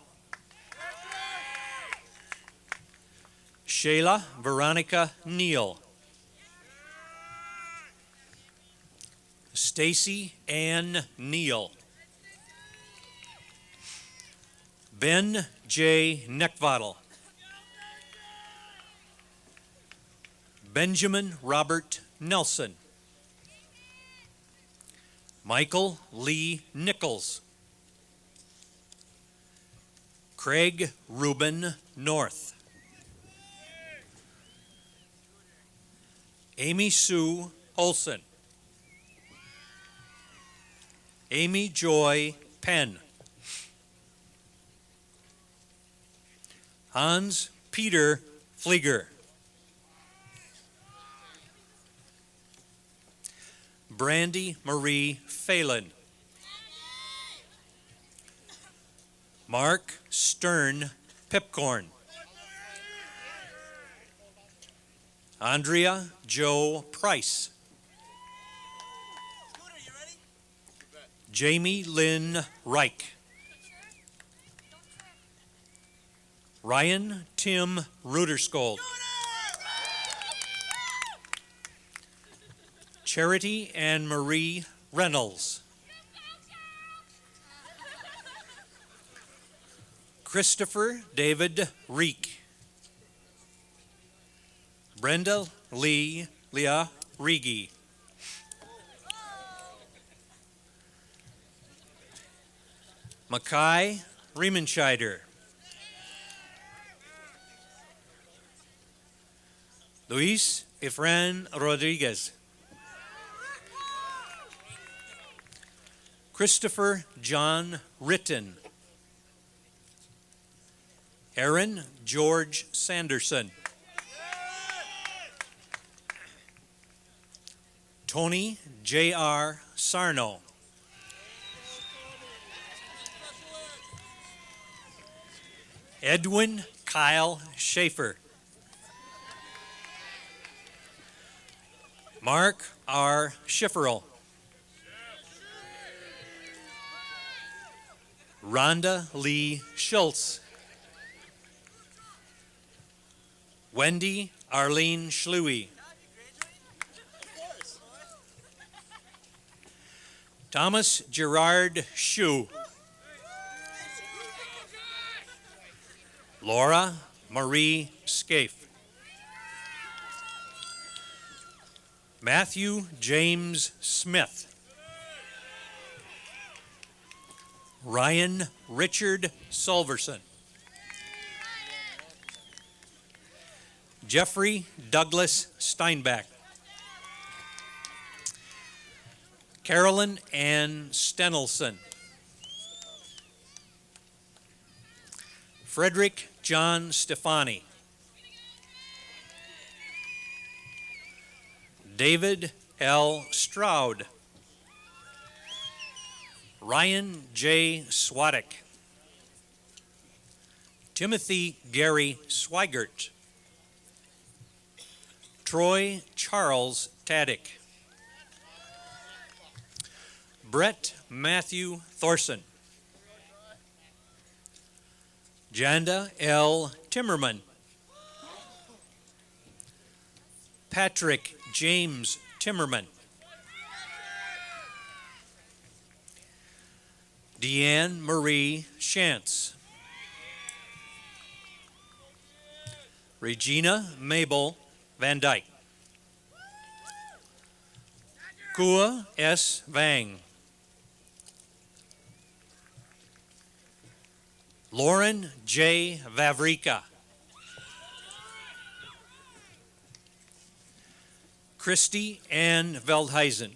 [SPEAKER 7] Shayla Veronica Neal. Stacy Ann Neal. Ben J. Neckvattle. Benjamin Robert Nelson. Michael Lee Nichols. Craig Reuben North. Amy Sue Olson. Amy Joy Penn. Hans Peter Flieger. Brandy Marie Phelan. Mark Stern Pipcorn. Andrea Joe Price. Jamie Lynn Reich. Ryan Tim Ruderskold. Charity Ann Marie Reynolds. Christopher David Reek. Brenda Lee Leah Rigi. Mackay Riemenscheider. Luis Efren Rodriguez. Christopher John Ritten. Aaron George Sanderson. Tony J.R. Sarno. Edwin Kyle Schaefer. Mark R. Schifferl. Rhonda Lee Schultz. Wendy Arlene Schluey. Thomas Gerard Shue. Laura Marie Scaife. Matthew James Smith. Ryan Richard Solverson. Jeffrey Douglas Steinbach. Carolyn Ann Stenelson. Frederick John Stefani. David L. Stroud. Ryan J. Swadek. Timothy Gary Swigert. Troy Charles Taddick. Brett Matthew Thorson. Janda L. Timmerman. Patrick James Timmerman. Deanne Marie Shantz. Regina Mabel Van Dyke. Kua S. Vang. Lauren J. Vavrika. Christy Ann Veldhuizen.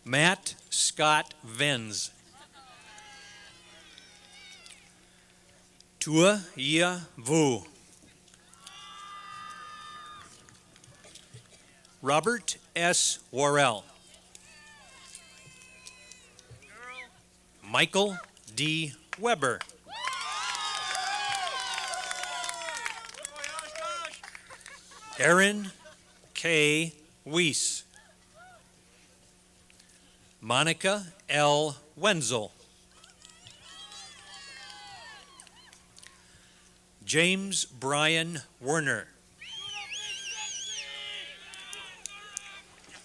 [SPEAKER 7] Matt Scott Venz. Tua Yia Vu. Robert S. Worrell. Michael D. Weber. Aaron K. Weiss. Monica L. Wenzel. James Brian Werner.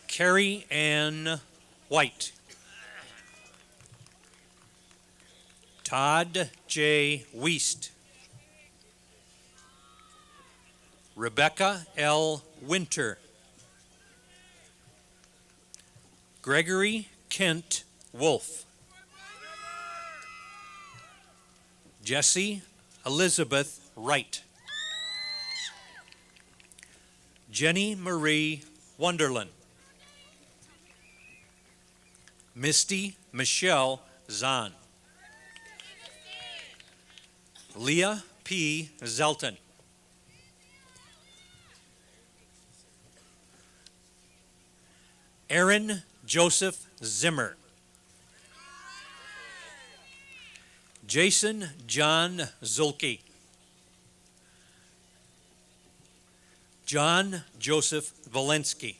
[SPEAKER 7] Carrie Ann White. Todd J. Wiest. Rebecca L. Winter. Gregory Kent Wolf. Jessie Elizabeth Wright. Jenny Marie Wonderland. Misty Michelle Zahn. Leah P. Zelton. Aaron Joseph Zimmer. Jason John Zulke. John Joseph Valensky.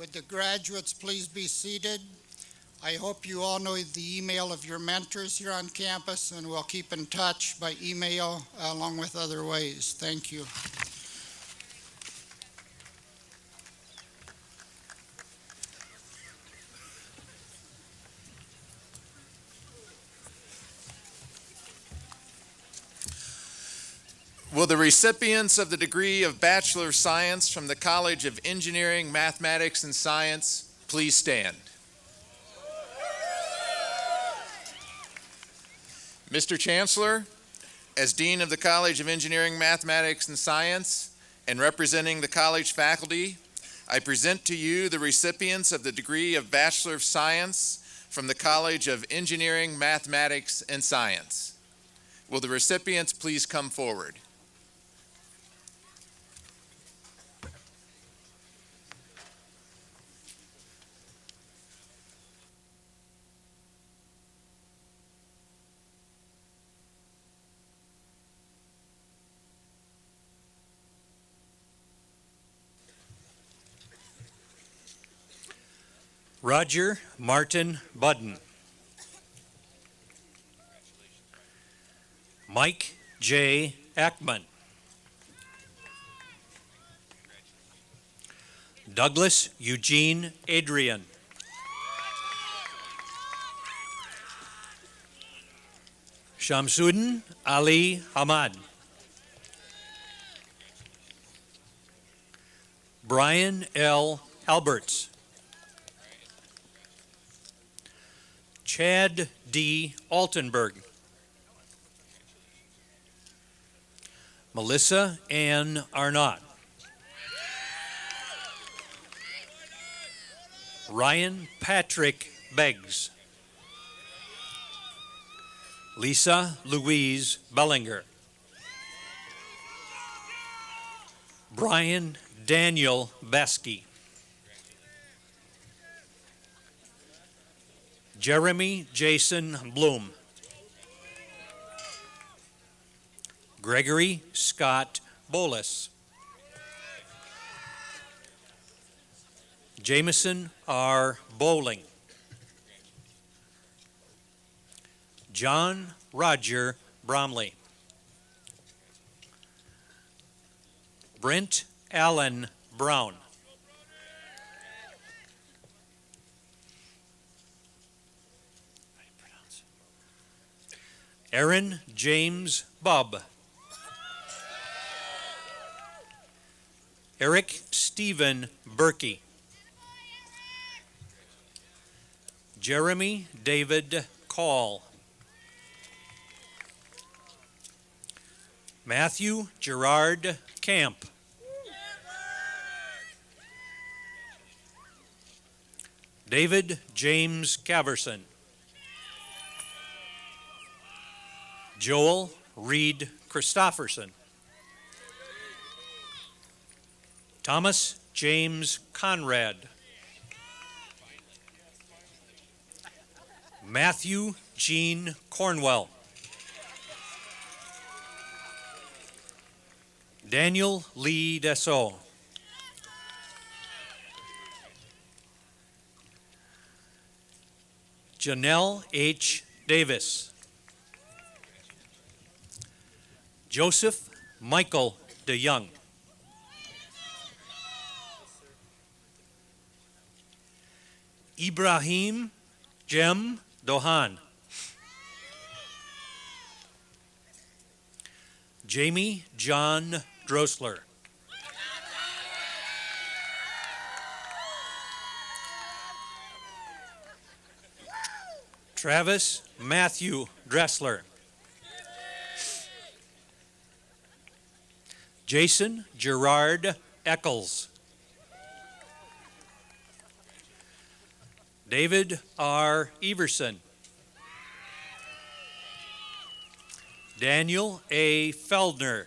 [SPEAKER 6] Would the graduates please be seated? I hope you all know the email of your mentors here on campus, and we'll keep in touch by email along with other ways. Thank you.
[SPEAKER 8] Will the recipients of the degree of Bachelor of Science from the College of Engineering, Mathematics, and Science please stand? Mr. Chancellor, as Dean of the College of Engineering, Mathematics, and Science, and representing the college faculty, I present to you the recipients of the degree of Bachelor of Science from the College of Engineering, Mathematics, and Science. Will the recipients please come forward?
[SPEAKER 7] Roger Martin Budden. Mike J. Ackman. Douglas Eugene Adrian. Shamsuddin Ali Hamad. Brian L. Alberts. Chad D. Altenberg. Melissa Ann Arnott. Ryan Patrick Beggs. Lisa Louise Bellinger. Brian Daniel Baskey. Jeremy Jason Bloom. Gregory Scott Bolus. Jameson R. Bowling. John Roger Bromley. Brent Allen Brown. Aaron James Bubb. Eric Stephen Berkey. Jeremy David Call. Matthew Gerard Camp. David James Caverson. Joel Reed Christofferson. Thomas James Conrad. Matthew Jean Cornwell. Daniel Lee Dessau. Janelle H. Davis. Joseph Michael DeYoung. Ibrahim Jem Dohan. Jamie John Drosler. Travis Matthew Dressler. Jason Gerard Eccles. David R. Everson. Daniel A. Feldner.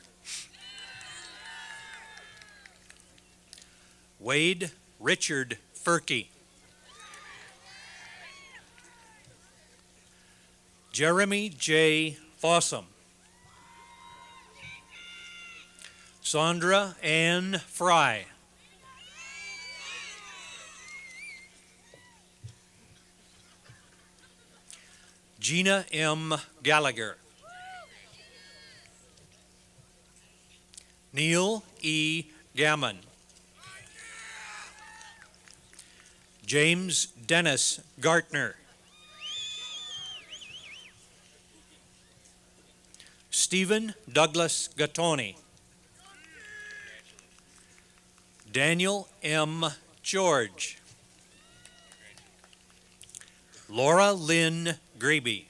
[SPEAKER 7] Wade Richard Furkey. Jeremy J. Fossum. Sandra Ann Fry. Gina M. Gallagher. Neil E. Gammon. James Dennis Gartner. Stephen Douglas Gattoni. Daniel M. George. Laura Lynn Graby.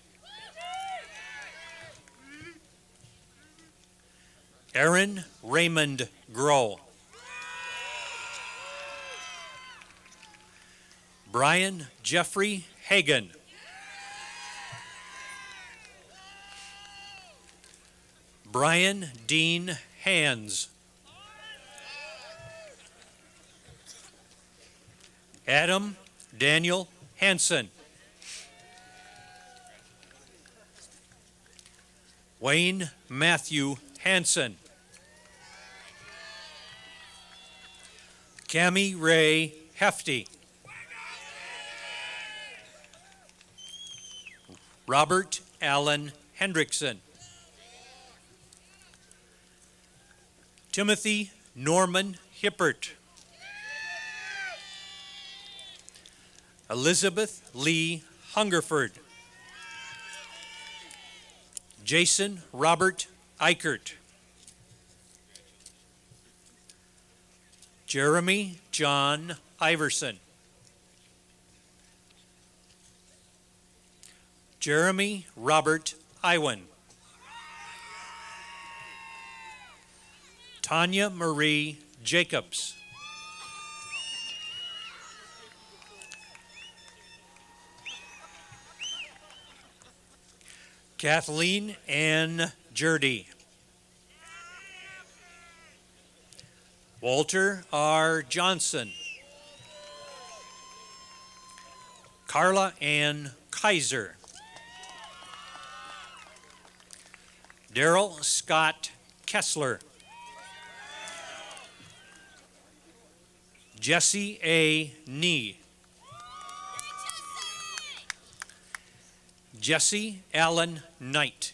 [SPEAKER 7] Aaron Raymond Groh. Brian Jeffrey Hagan. Brian Dean Hands. Adam Daniel Hansen. Wayne Matthew Hansen. Cammie Ray Hefty. Robert Allen Hendrickson. Timothy Norman Hippert. Elizabeth Lee Hungerford. Jason Robert Eichert. Jeremy John Iverson. Jeremy Robert Iwan. Tanya Marie Jacobs. Kathleen Ann Jurdy. Walter R. Johnson. Carla Ann Kaiser. Daryl Scott Kessler. Jesse A. Nee. Jesse Allen Knight.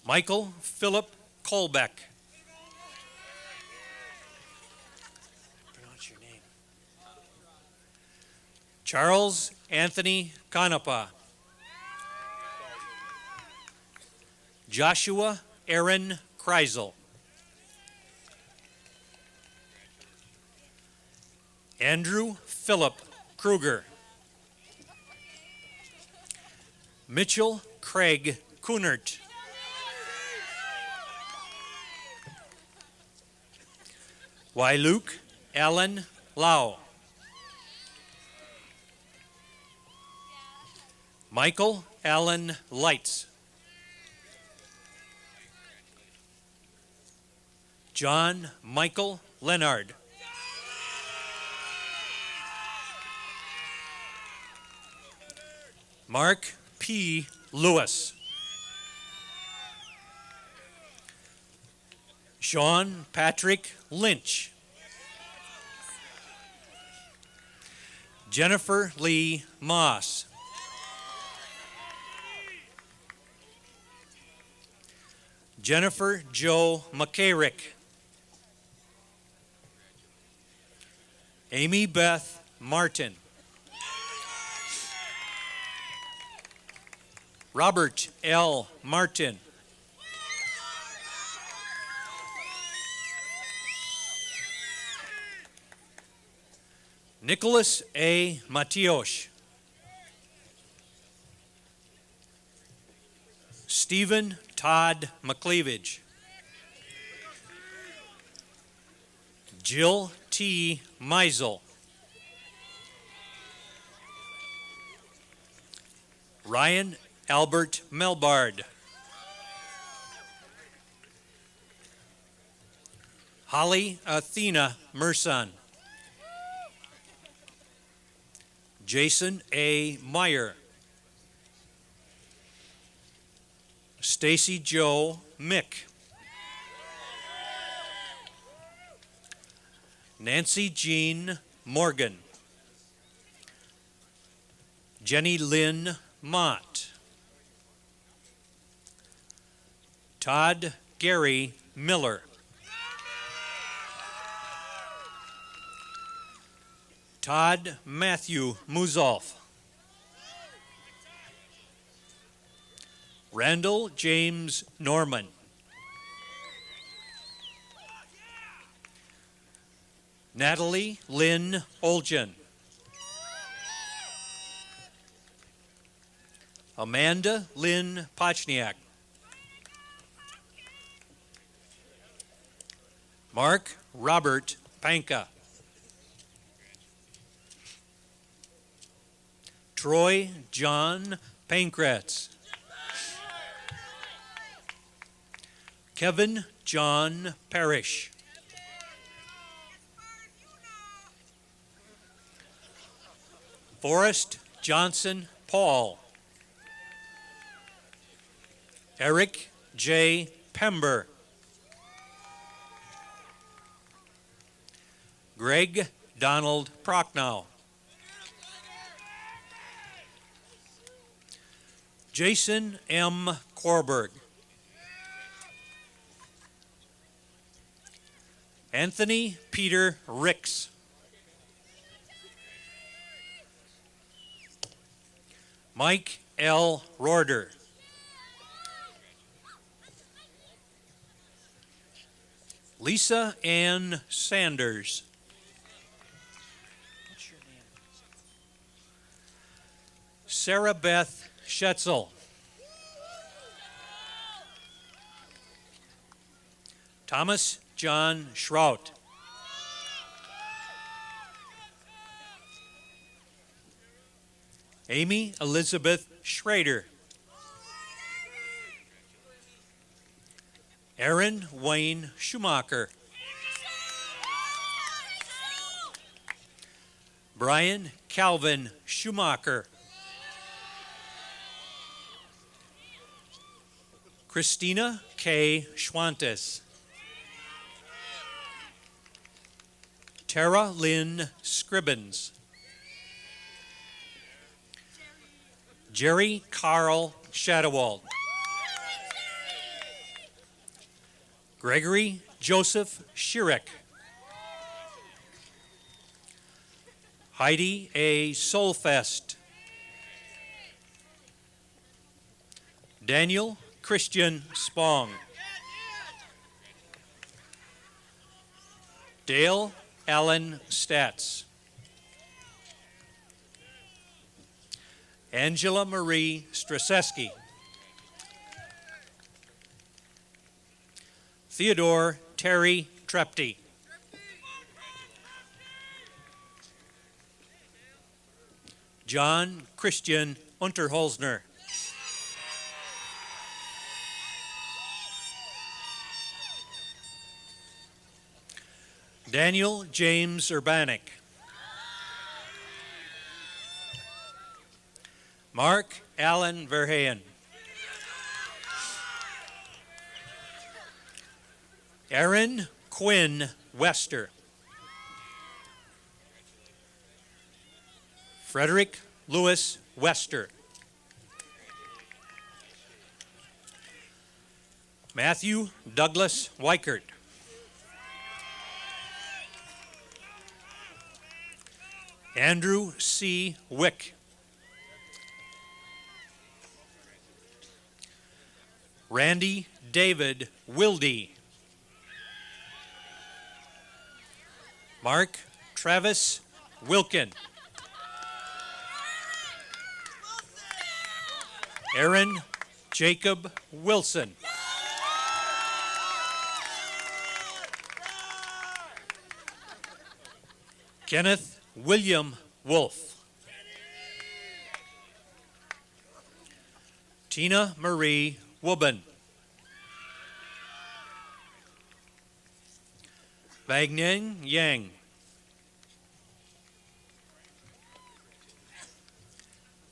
[SPEAKER 7] Michael Philip Colbeck. Pronounce your name. Charles Anthony Canepa. Joshua Aaron Kreisel. Andrew Philip Kruger. Mitchell Craig Kunert. Luke Allen Lau. Michael Allen Leitz. John Michael Leonard. Mark P. Lewis. Sean Patrick Lynch. Jennifer Lee Moss. Jennifer Jo McCarrick. Amy Beth Martin. Robert L. Martin. Nicholas A. Matios. Stephen Todd McCleavage. Jill T. Meisel. Ryan Albert Melbard. Holly Athena Merson. Jason A. Meyer. Stacy Jo Mick. Nancy Jean Morgan. Jenny Lynn Mott. Todd Gary Miller. Todd Matthew Muzolf. Randall James Norman. Natalie Lynn Olgen. Amanda Lynn Pochniak. Mark Robert Panka. Troy John Pankratz. Kevin John Parrish. Forrest Johnson Paul. Eric J. Pember. Greg Donald Prochnow. Jason M. Korberg. Anthony Peter Ricks. Mike L. Rorder. Lisa Ann Sanders. What's your name? Sarah Beth Schetzel. Thomas John Schrout. Amy Elizabeth Schrader. Aaron Wayne Schumacher. Brian Calvin Schumacher. Christina K. Schwantes. Tara Lynn Scribbins. Jerry Carl Shadowald. Gregory Joseph Schirek. Heidi A. Solfest. Daniel Christian Spong. Dale Allen Statz. Angela Marie Straseski. Theodore Terry Trepty. John Christian Unterholzner. Daniel James Urbanik. Mark Allen Verheyen. Aaron Quinn Wester. Frederick Lewis Wester. Matthew Douglas Weichert. Andrew C. Wick. Randy David Wilde. Mark Travis Wilkin. Aaron Jacob Wilson. Kenneth William Wolf. Tina Marie Wubben. Bagning Yang.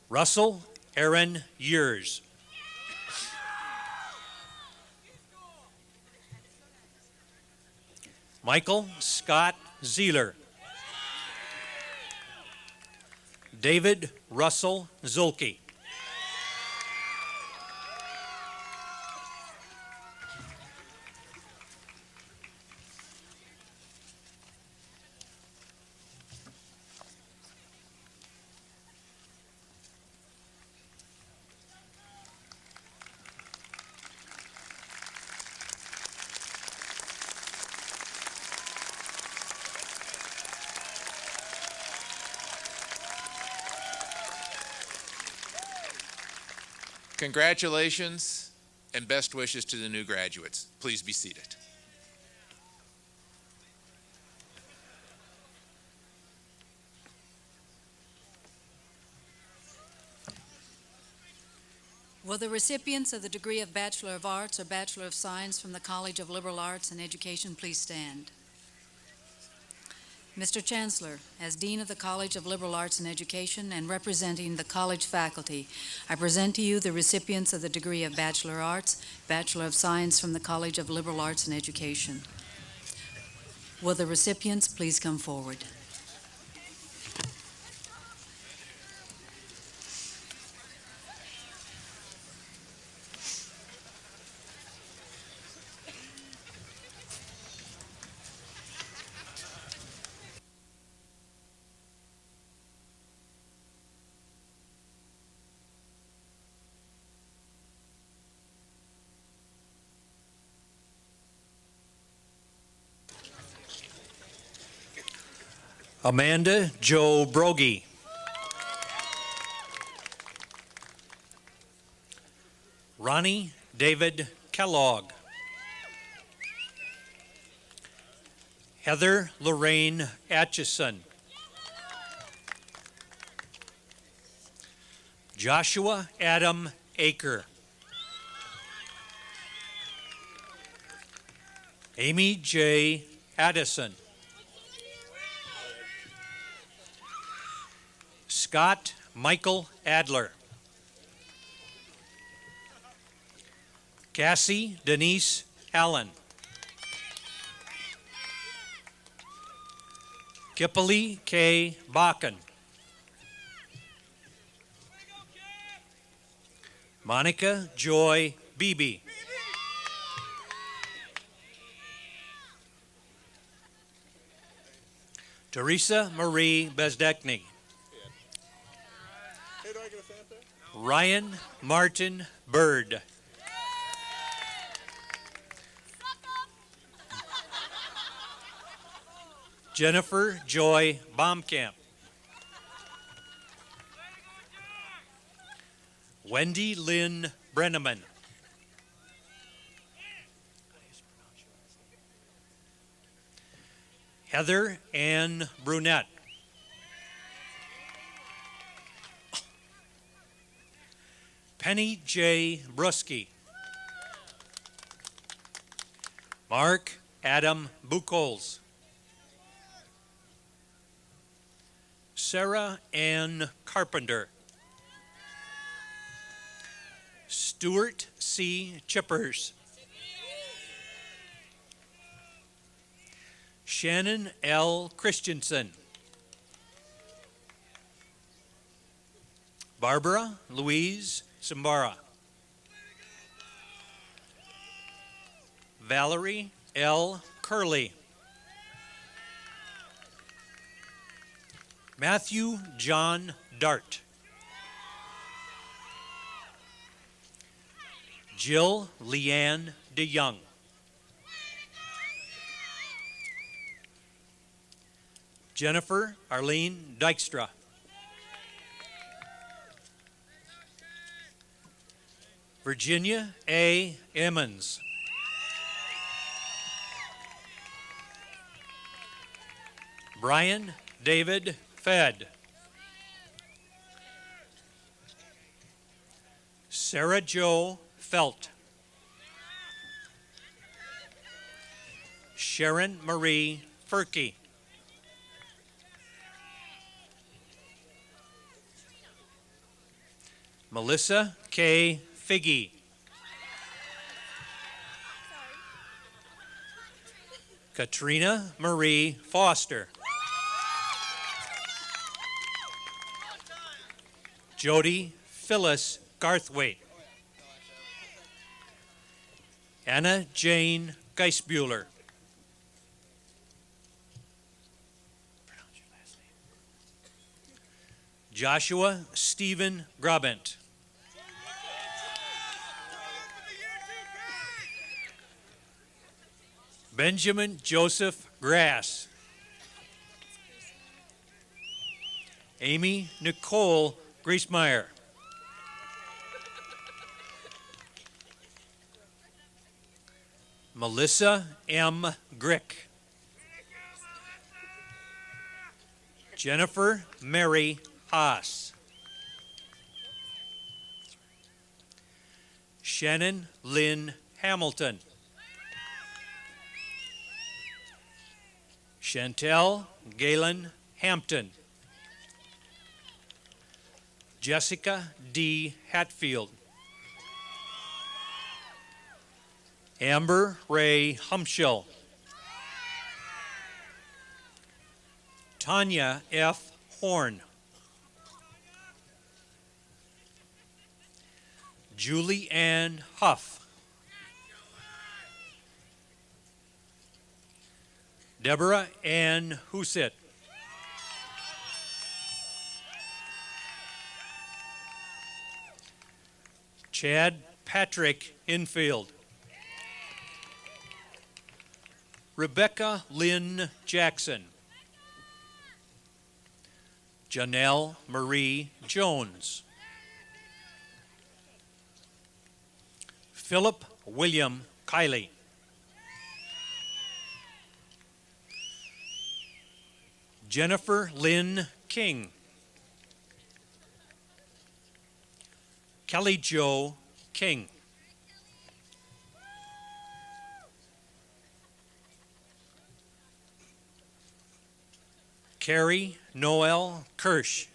[SPEAKER 7] Russell Aaron Years. Michael Scott Zeeler. David Russell Zulke.
[SPEAKER 8] Congratulations and best wishes to the new graduates. Please be seated.
[SPEAKER 9] Will the recipients of the degree of Bachelor of Arts or Bachelor of Science from the College of Liberal Arts and Education please stand? Mr. Chancellor, as Dean of the College of Liberal Arts and Education and representing the college faculty, I present to you the recipients of the degree of Bachelor of Arts, Bachelor of Science from the College of Liberal Arts and Education. Will the recipients please come forward?
[SPEAKER 7] Amanda Jo Brogy. Ronnie David Kellogg. Heather Lorraine Atchison. Joshua Adam Aker. Amy J. Addison. Scott Michael Adler. Cassie Denise Allen. Kippley K. Bakken. Monica Joy Beebe. Teresa Marie Bezdekny. Ryan Martin Bird. Jennifer Joy Baumkamp. Wendy Lynn Brenneman. Heather Ann Brunette. Penny J. Brusky. Mark Adam Buchholz. Sarah Ann Carpenter. Stuart C. Chippers. Shannon L. Christensen. Barbara Louise Sambara. Valerie L. Curley. Matthew John Dart. Jill Leanne DeYoung. Jennifer Arlene Dykstra. Virginia A. Emmons. Brian David Fed. Sarah Jo Felt. Sharon Marie Furkey. Melissa K. Figgy. Katrina Marie Foster. Jody Phyllis Garthwaite. Anna Jane Geisbuehler. Joshua Stephen Grabent. Benjamin Joseph Grass. Amy Nicole Griesmeyer. Melissa M. Grick. Jennifer Mary Haas. Shannon Lynn Hamilton. Chantel Galen Hampton. Jessica D. Hatfield. Amber Ray Humshill. Tanya F. Horn. Julie Ann Huff. Deborah Ann Husit. Chad Patrick Infield. Rebecca Lynn Jackson. Janelle Marie Jones. Philip William Kiley. Jennifer Lynn King. Kelly Jo King. Carrie Noel Kirsch.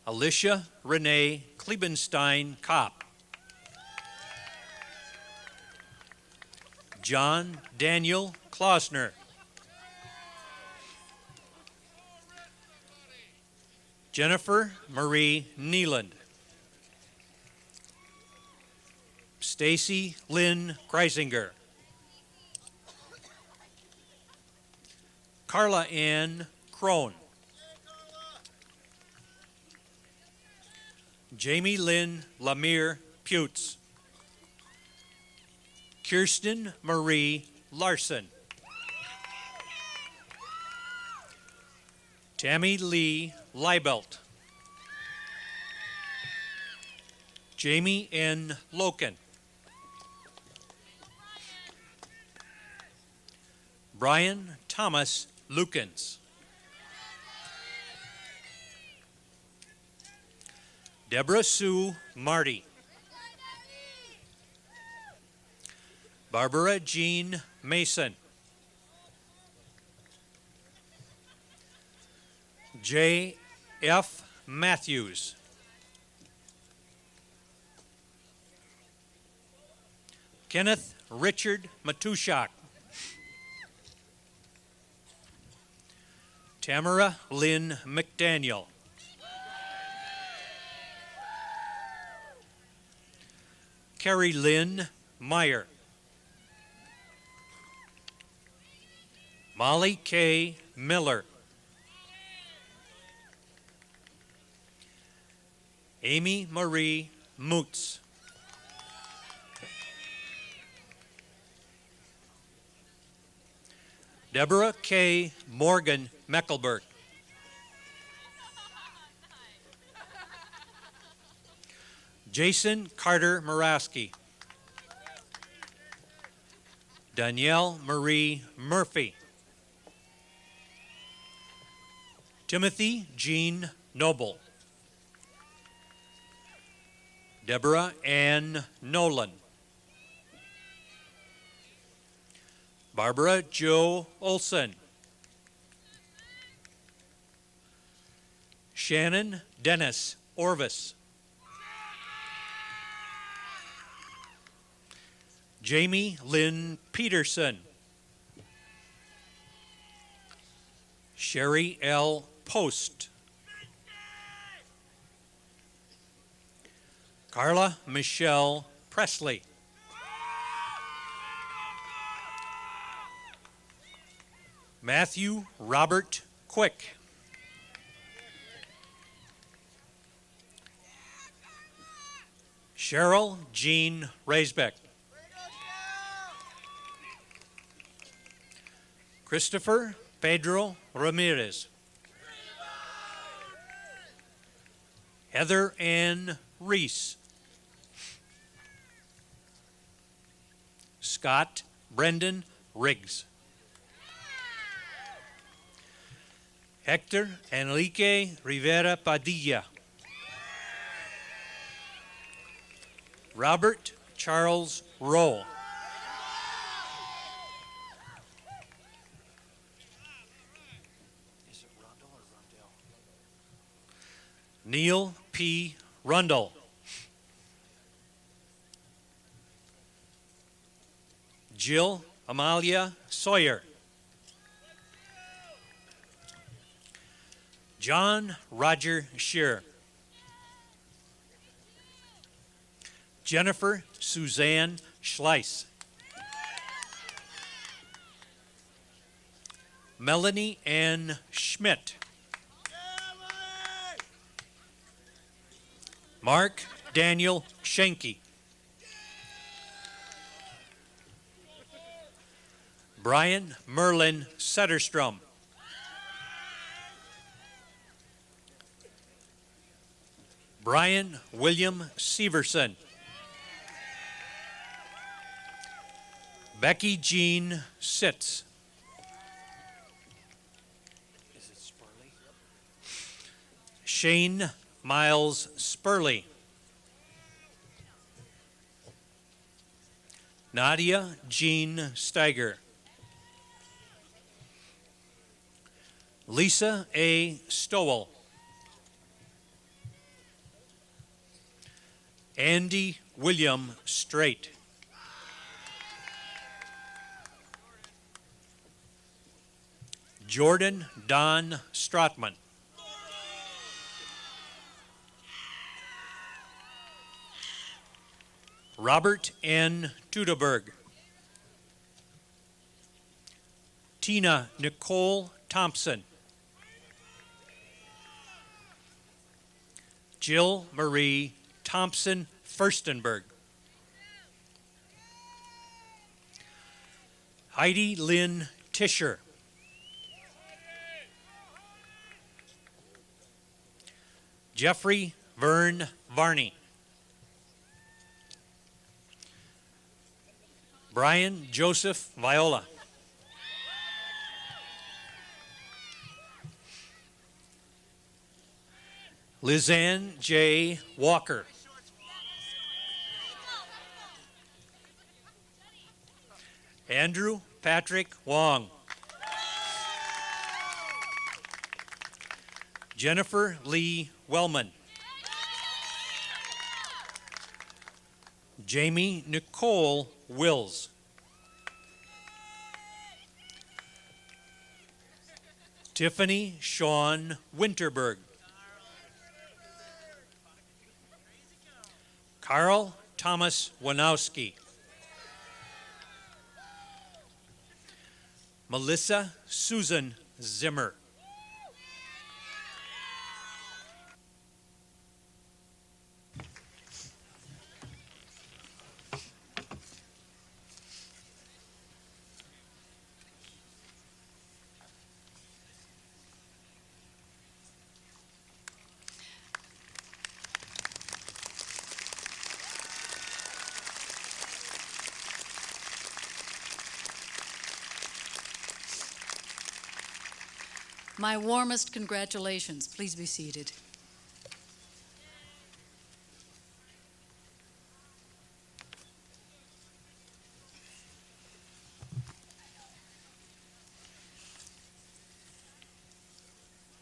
[SPEAKER 7] Alicia Renee Klebenstein Kopp. John Daniel Klausner. Jennifer Marie Neeland. Stacy Lynn Kreisinger. Carla Ann Crone. Jamie Lynn Lemire Putz. Kirsten Marie Larson. Tammy Lee Leibelt. Jamie N. Loken. Brian Thomas Lukens. Deborah Sue Marty. Barbara Jean Mason. J. F. Matthews. Kenneth Richard Matushak. Tamara Lynn McDaniel. Carrie Lynn Meyer. Molly K. Miller. Amy Marie Moots. Deborah K. Morgan Meckelberg. Jason Carter Moraski. Danielle Marie Murphy. Timothy Jean Noble. Deborah Ann Nolan. Barbara Jo Olson. Shannon Dennis Orvis. Jamie Lynn Peterson. Sherry L. Post. Carla Michelle Presley. Matthew Robert Quick. Cheryl Jean Raisbeck. Christopher Pedro Ramirez. Heather Ann Reese. Scott Brendan Riggs. Hector Enrique Rivera Padilla. Robert Charles Rowe. Neil P. Rundle. Jill Amalia Sawyer. John Roger Shearer. Jennifer Suzanne Schleiss. Melanie Ann Schmidt. Mark Daniel Schenke. Brian Merlin Setterstrom. Brian William Severson. Becky Jean Sitz. Shane Miles Spurley. Nadia Jean Steiger. Lisa A. Stowell. Andy William Straight. Jordan Don Strotman. Robert N. Tudeberg. Tina Nicole Thompson. Jill Marie Thompson Furstenberg. Heidi Lynn Tischer. Jeffrey Vern Varney. Brian Joseph Viola. Lizanne J. Walker. Andrew Patrick Wong. Jennifer Lee Wellman. Jamie Nicole Wills. Tiffany Sean Winterberg. Carl Thomas Wanowski. Melissa Susan Zimmer.
[SPEAKER 9] My warmest congratulations. Please be seated.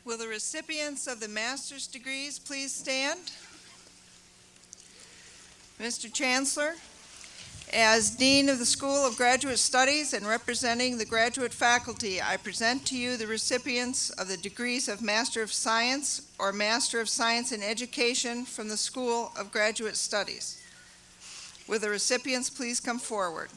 [SPEAKER 10] Will the recipients of the master's degrees please stand? Mr. Chancellor, as Dean of the School of Graduate Studies and representing the graduate faculty, I present to you the recipients of the degrees of Master of Science or Master of Science in Education from the School of Graduate Studies. Will the recipients please come forward?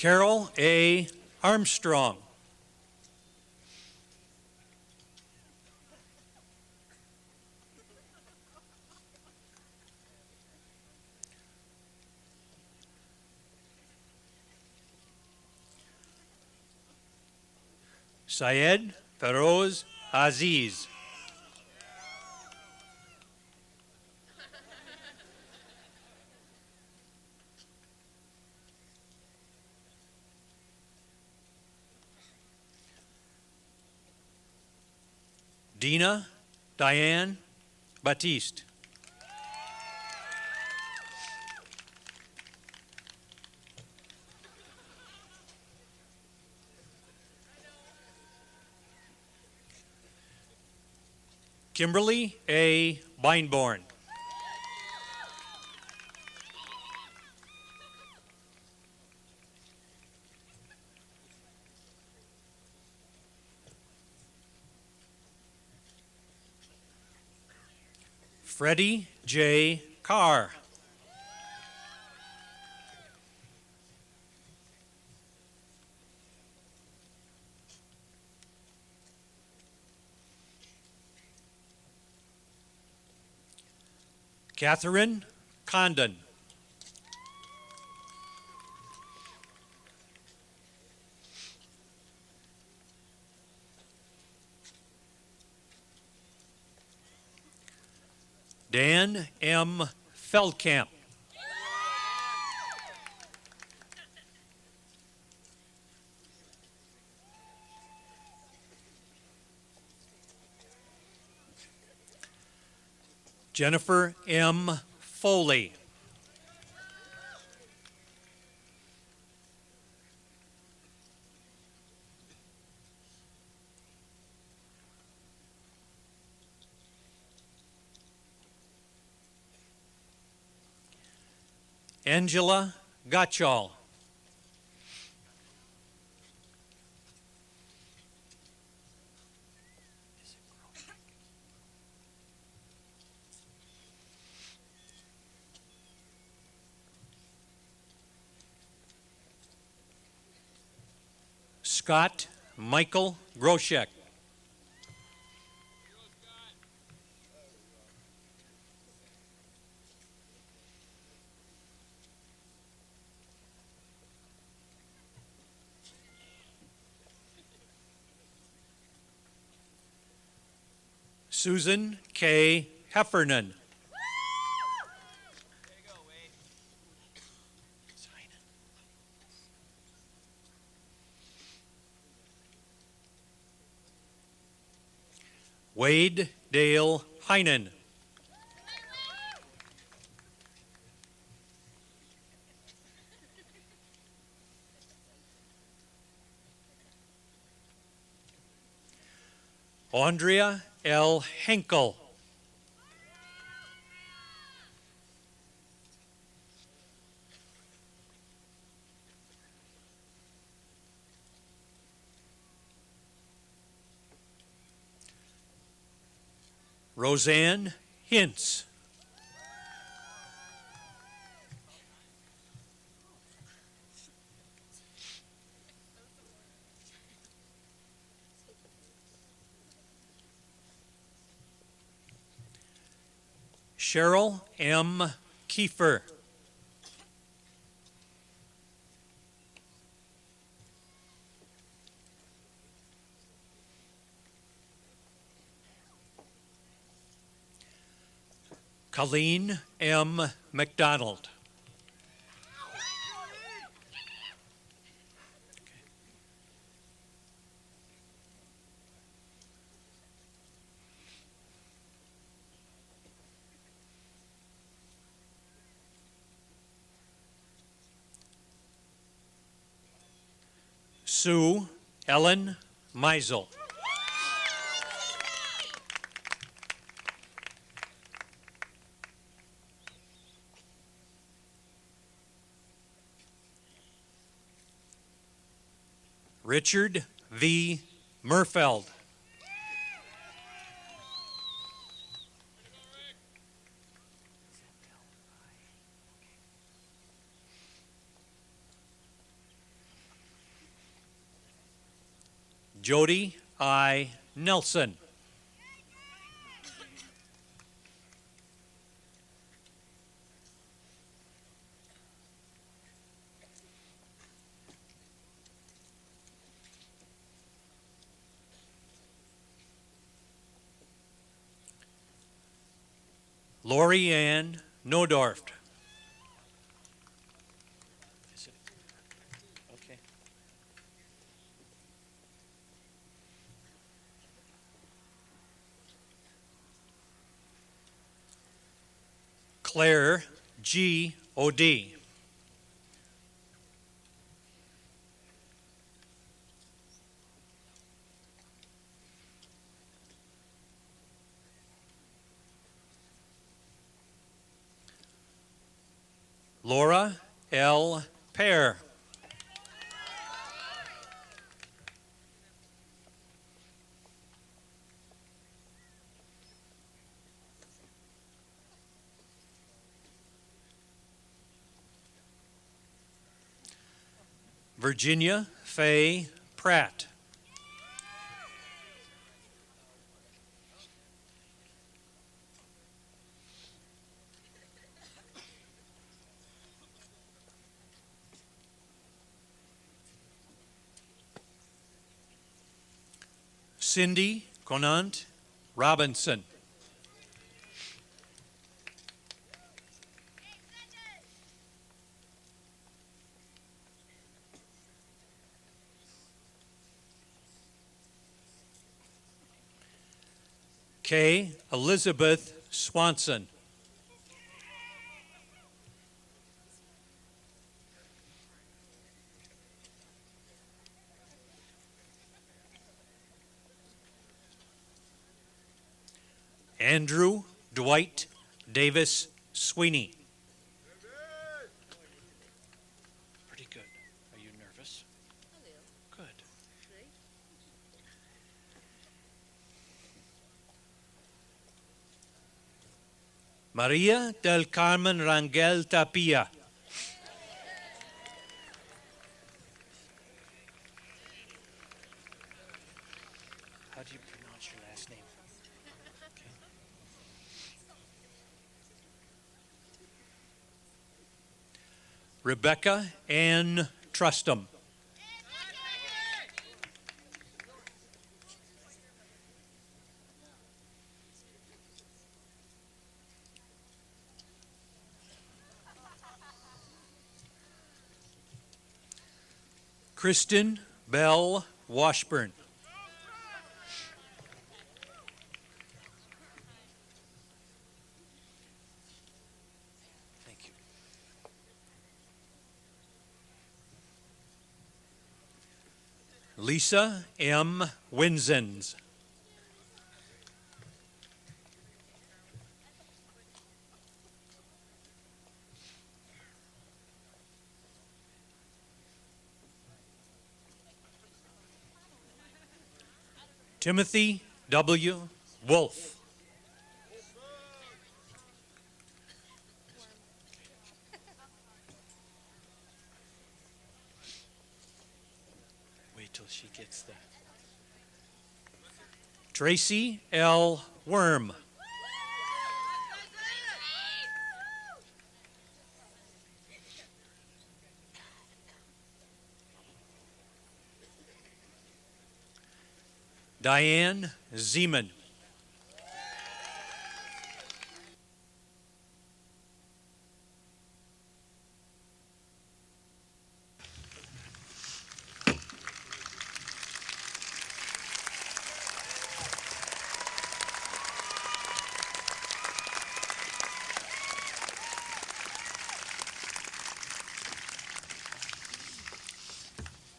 [SPEAKER 7] Carol A. Armstrong. Syed Feroz Aziz. Dina Diane Batiste. Kimberly A. Beinborn. Freddie J. Carr. Catherine Condon. Dan M. Feldkamp. Jennifer M. Foley. Angela Gottschall. Scott Michael Groshek. Susan K. Heffernan. Wade Dale Heinen. Andrea L. Henkel. Roseanne Hintz. Cheryl M. Kiefer. Colleen M. McDonald. Sue Ellen Meisel. Richard V. Murfeld. Jody I. Nelson. Lori Ann Nodorft. Okay. Claire G. O'D. L. Pear. Virginia Faye Pratt. Cindy Conant Robinson. K. Elizabeth Swanson. Andrew Dwight Davis Sweeney. Pretty good. Are you nervous? Good. Maria del Carmen Rangel Tapia. How do you pronounce your last name? Rebecca Ann Trustum. Kristen Bell Washburn. Thank you. Lisa M. Winsens. Timothy W. Wolf. Wait till she gets that. Tracy L. Worm. Diane Zeman.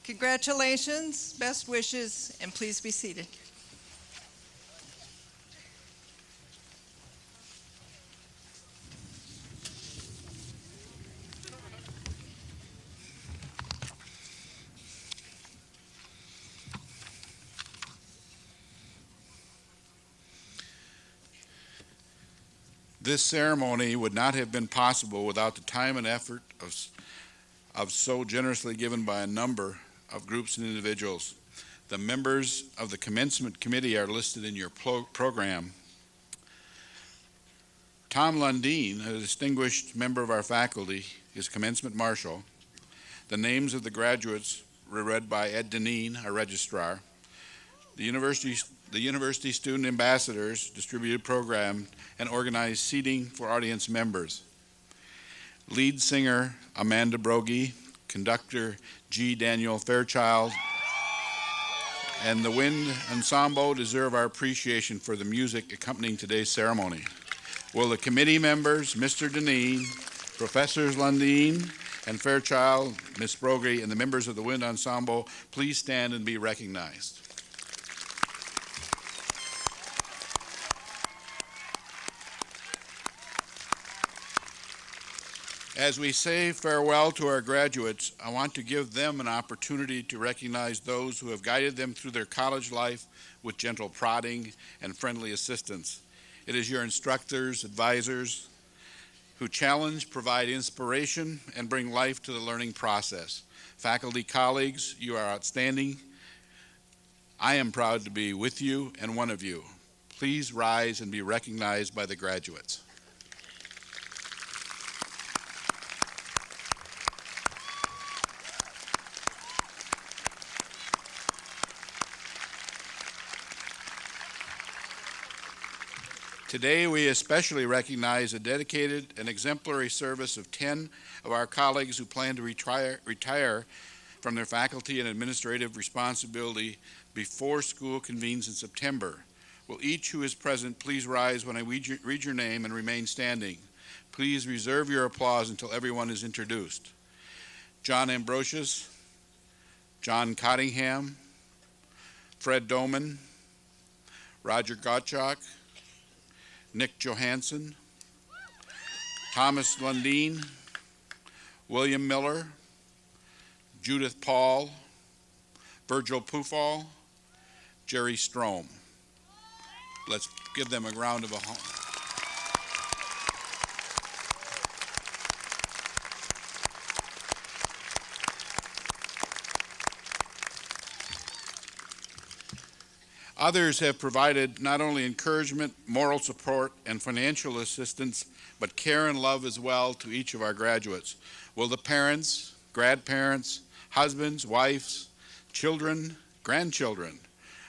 [SPEAKER 10] Congratulations, best wishes, and please be seated.
[SPEAKER 2] This ceremony would not have been possible without the time and effort of so generously given by a number of groups and individuals. The members of the commencement committee are listed in your program. Tom Lundeen, a distinguished member of our faculty, is commencement marshal. The names of the graduates were read by Ed Deneen, our registrar. The university student ambassadors distributed program and organized seating for audience members. Lead singer Amanda Brogy, conductor G. Daniel Fairchild, and the Wind Ensemble deserve our appreciation for the music accompanying today's ceremony. Will the committee members, Mr. Deneen, Professors Lundeen and Fairchild, Ms. Brogy, and the members of the Wind Ensemble please stand and be recognized. As we say farewell to our graduates, I want to give them an opportunity to recognize those who have guided them through their college life with gentle prodding and friendly assistance. It is your instructors, advisors, who challenge, provide inspiration, and bring life to the learning process. Faculty colleagues, you are outstanding. I am proud to be with you and one of you. Please rise and be recognized by the graduates. Today, we especially recognize the dedicated and exemplary service of 10 of our colleagues who plan to retire from their faculty and administrative responsibility before school convenes in September. Will each who is present please rise when I read your name and remain standing. Please reserve your applause until everyone is introduced. John Ambrosius, John Cottingham, Fred Doman, Roger Gottschalk, Nick Johansson, Thomas Lundeen, William Miller, Judith Paul, Virgil Pufall, Jerry Strom. Let's give them a round of applause. Others have provided not only encouragement, moral support, and financial assistance, but care and love as well to each of our graduates. Will the parents, grandparents, husbands, wives, children, grandchildren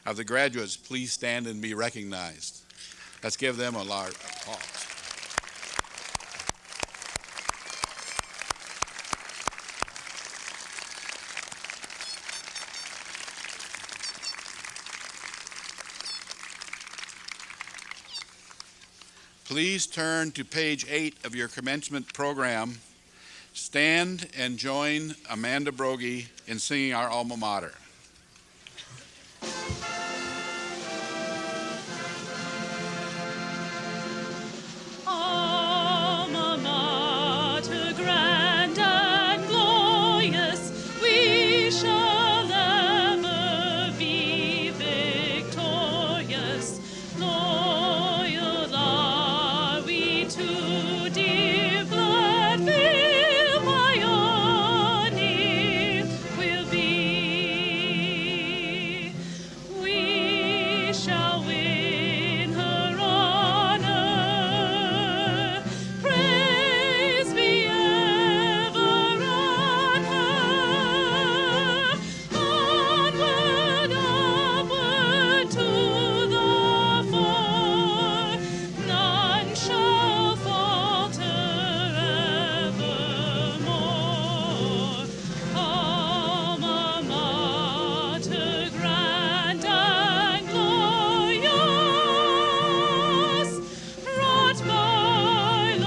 [SPEAKER 2] of the graduates please stand and be recognized? Let's give them a large applause. Please turn to page 8 of your commencement program. Stand and join Amanda Brogy in singing our alma mater.
[SPEAKER 5] Alma mater, grand and glorious, we shall ever be victorious. Loyal are we to dear Platteville, pioneer will be. We shall win her honor. Praise be ever on her. Onward, upward to the fore. None shall falter evermore. Alma mater, grand and glorious, wrought by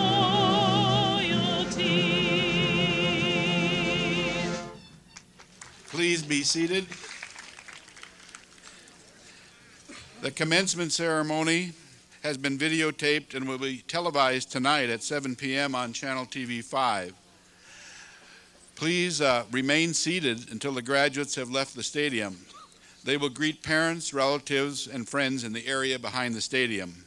[SPEAKER 5] loyalty.
[SPEAKER 2] Please be seated. The commencement ceremony has been videotaped and will be televised tonight at 7 p.m. on Channel TV 5. Please remain seated until the graduates have left the stadium. They will greet parents, relatives, and friends in the area behind the stadium.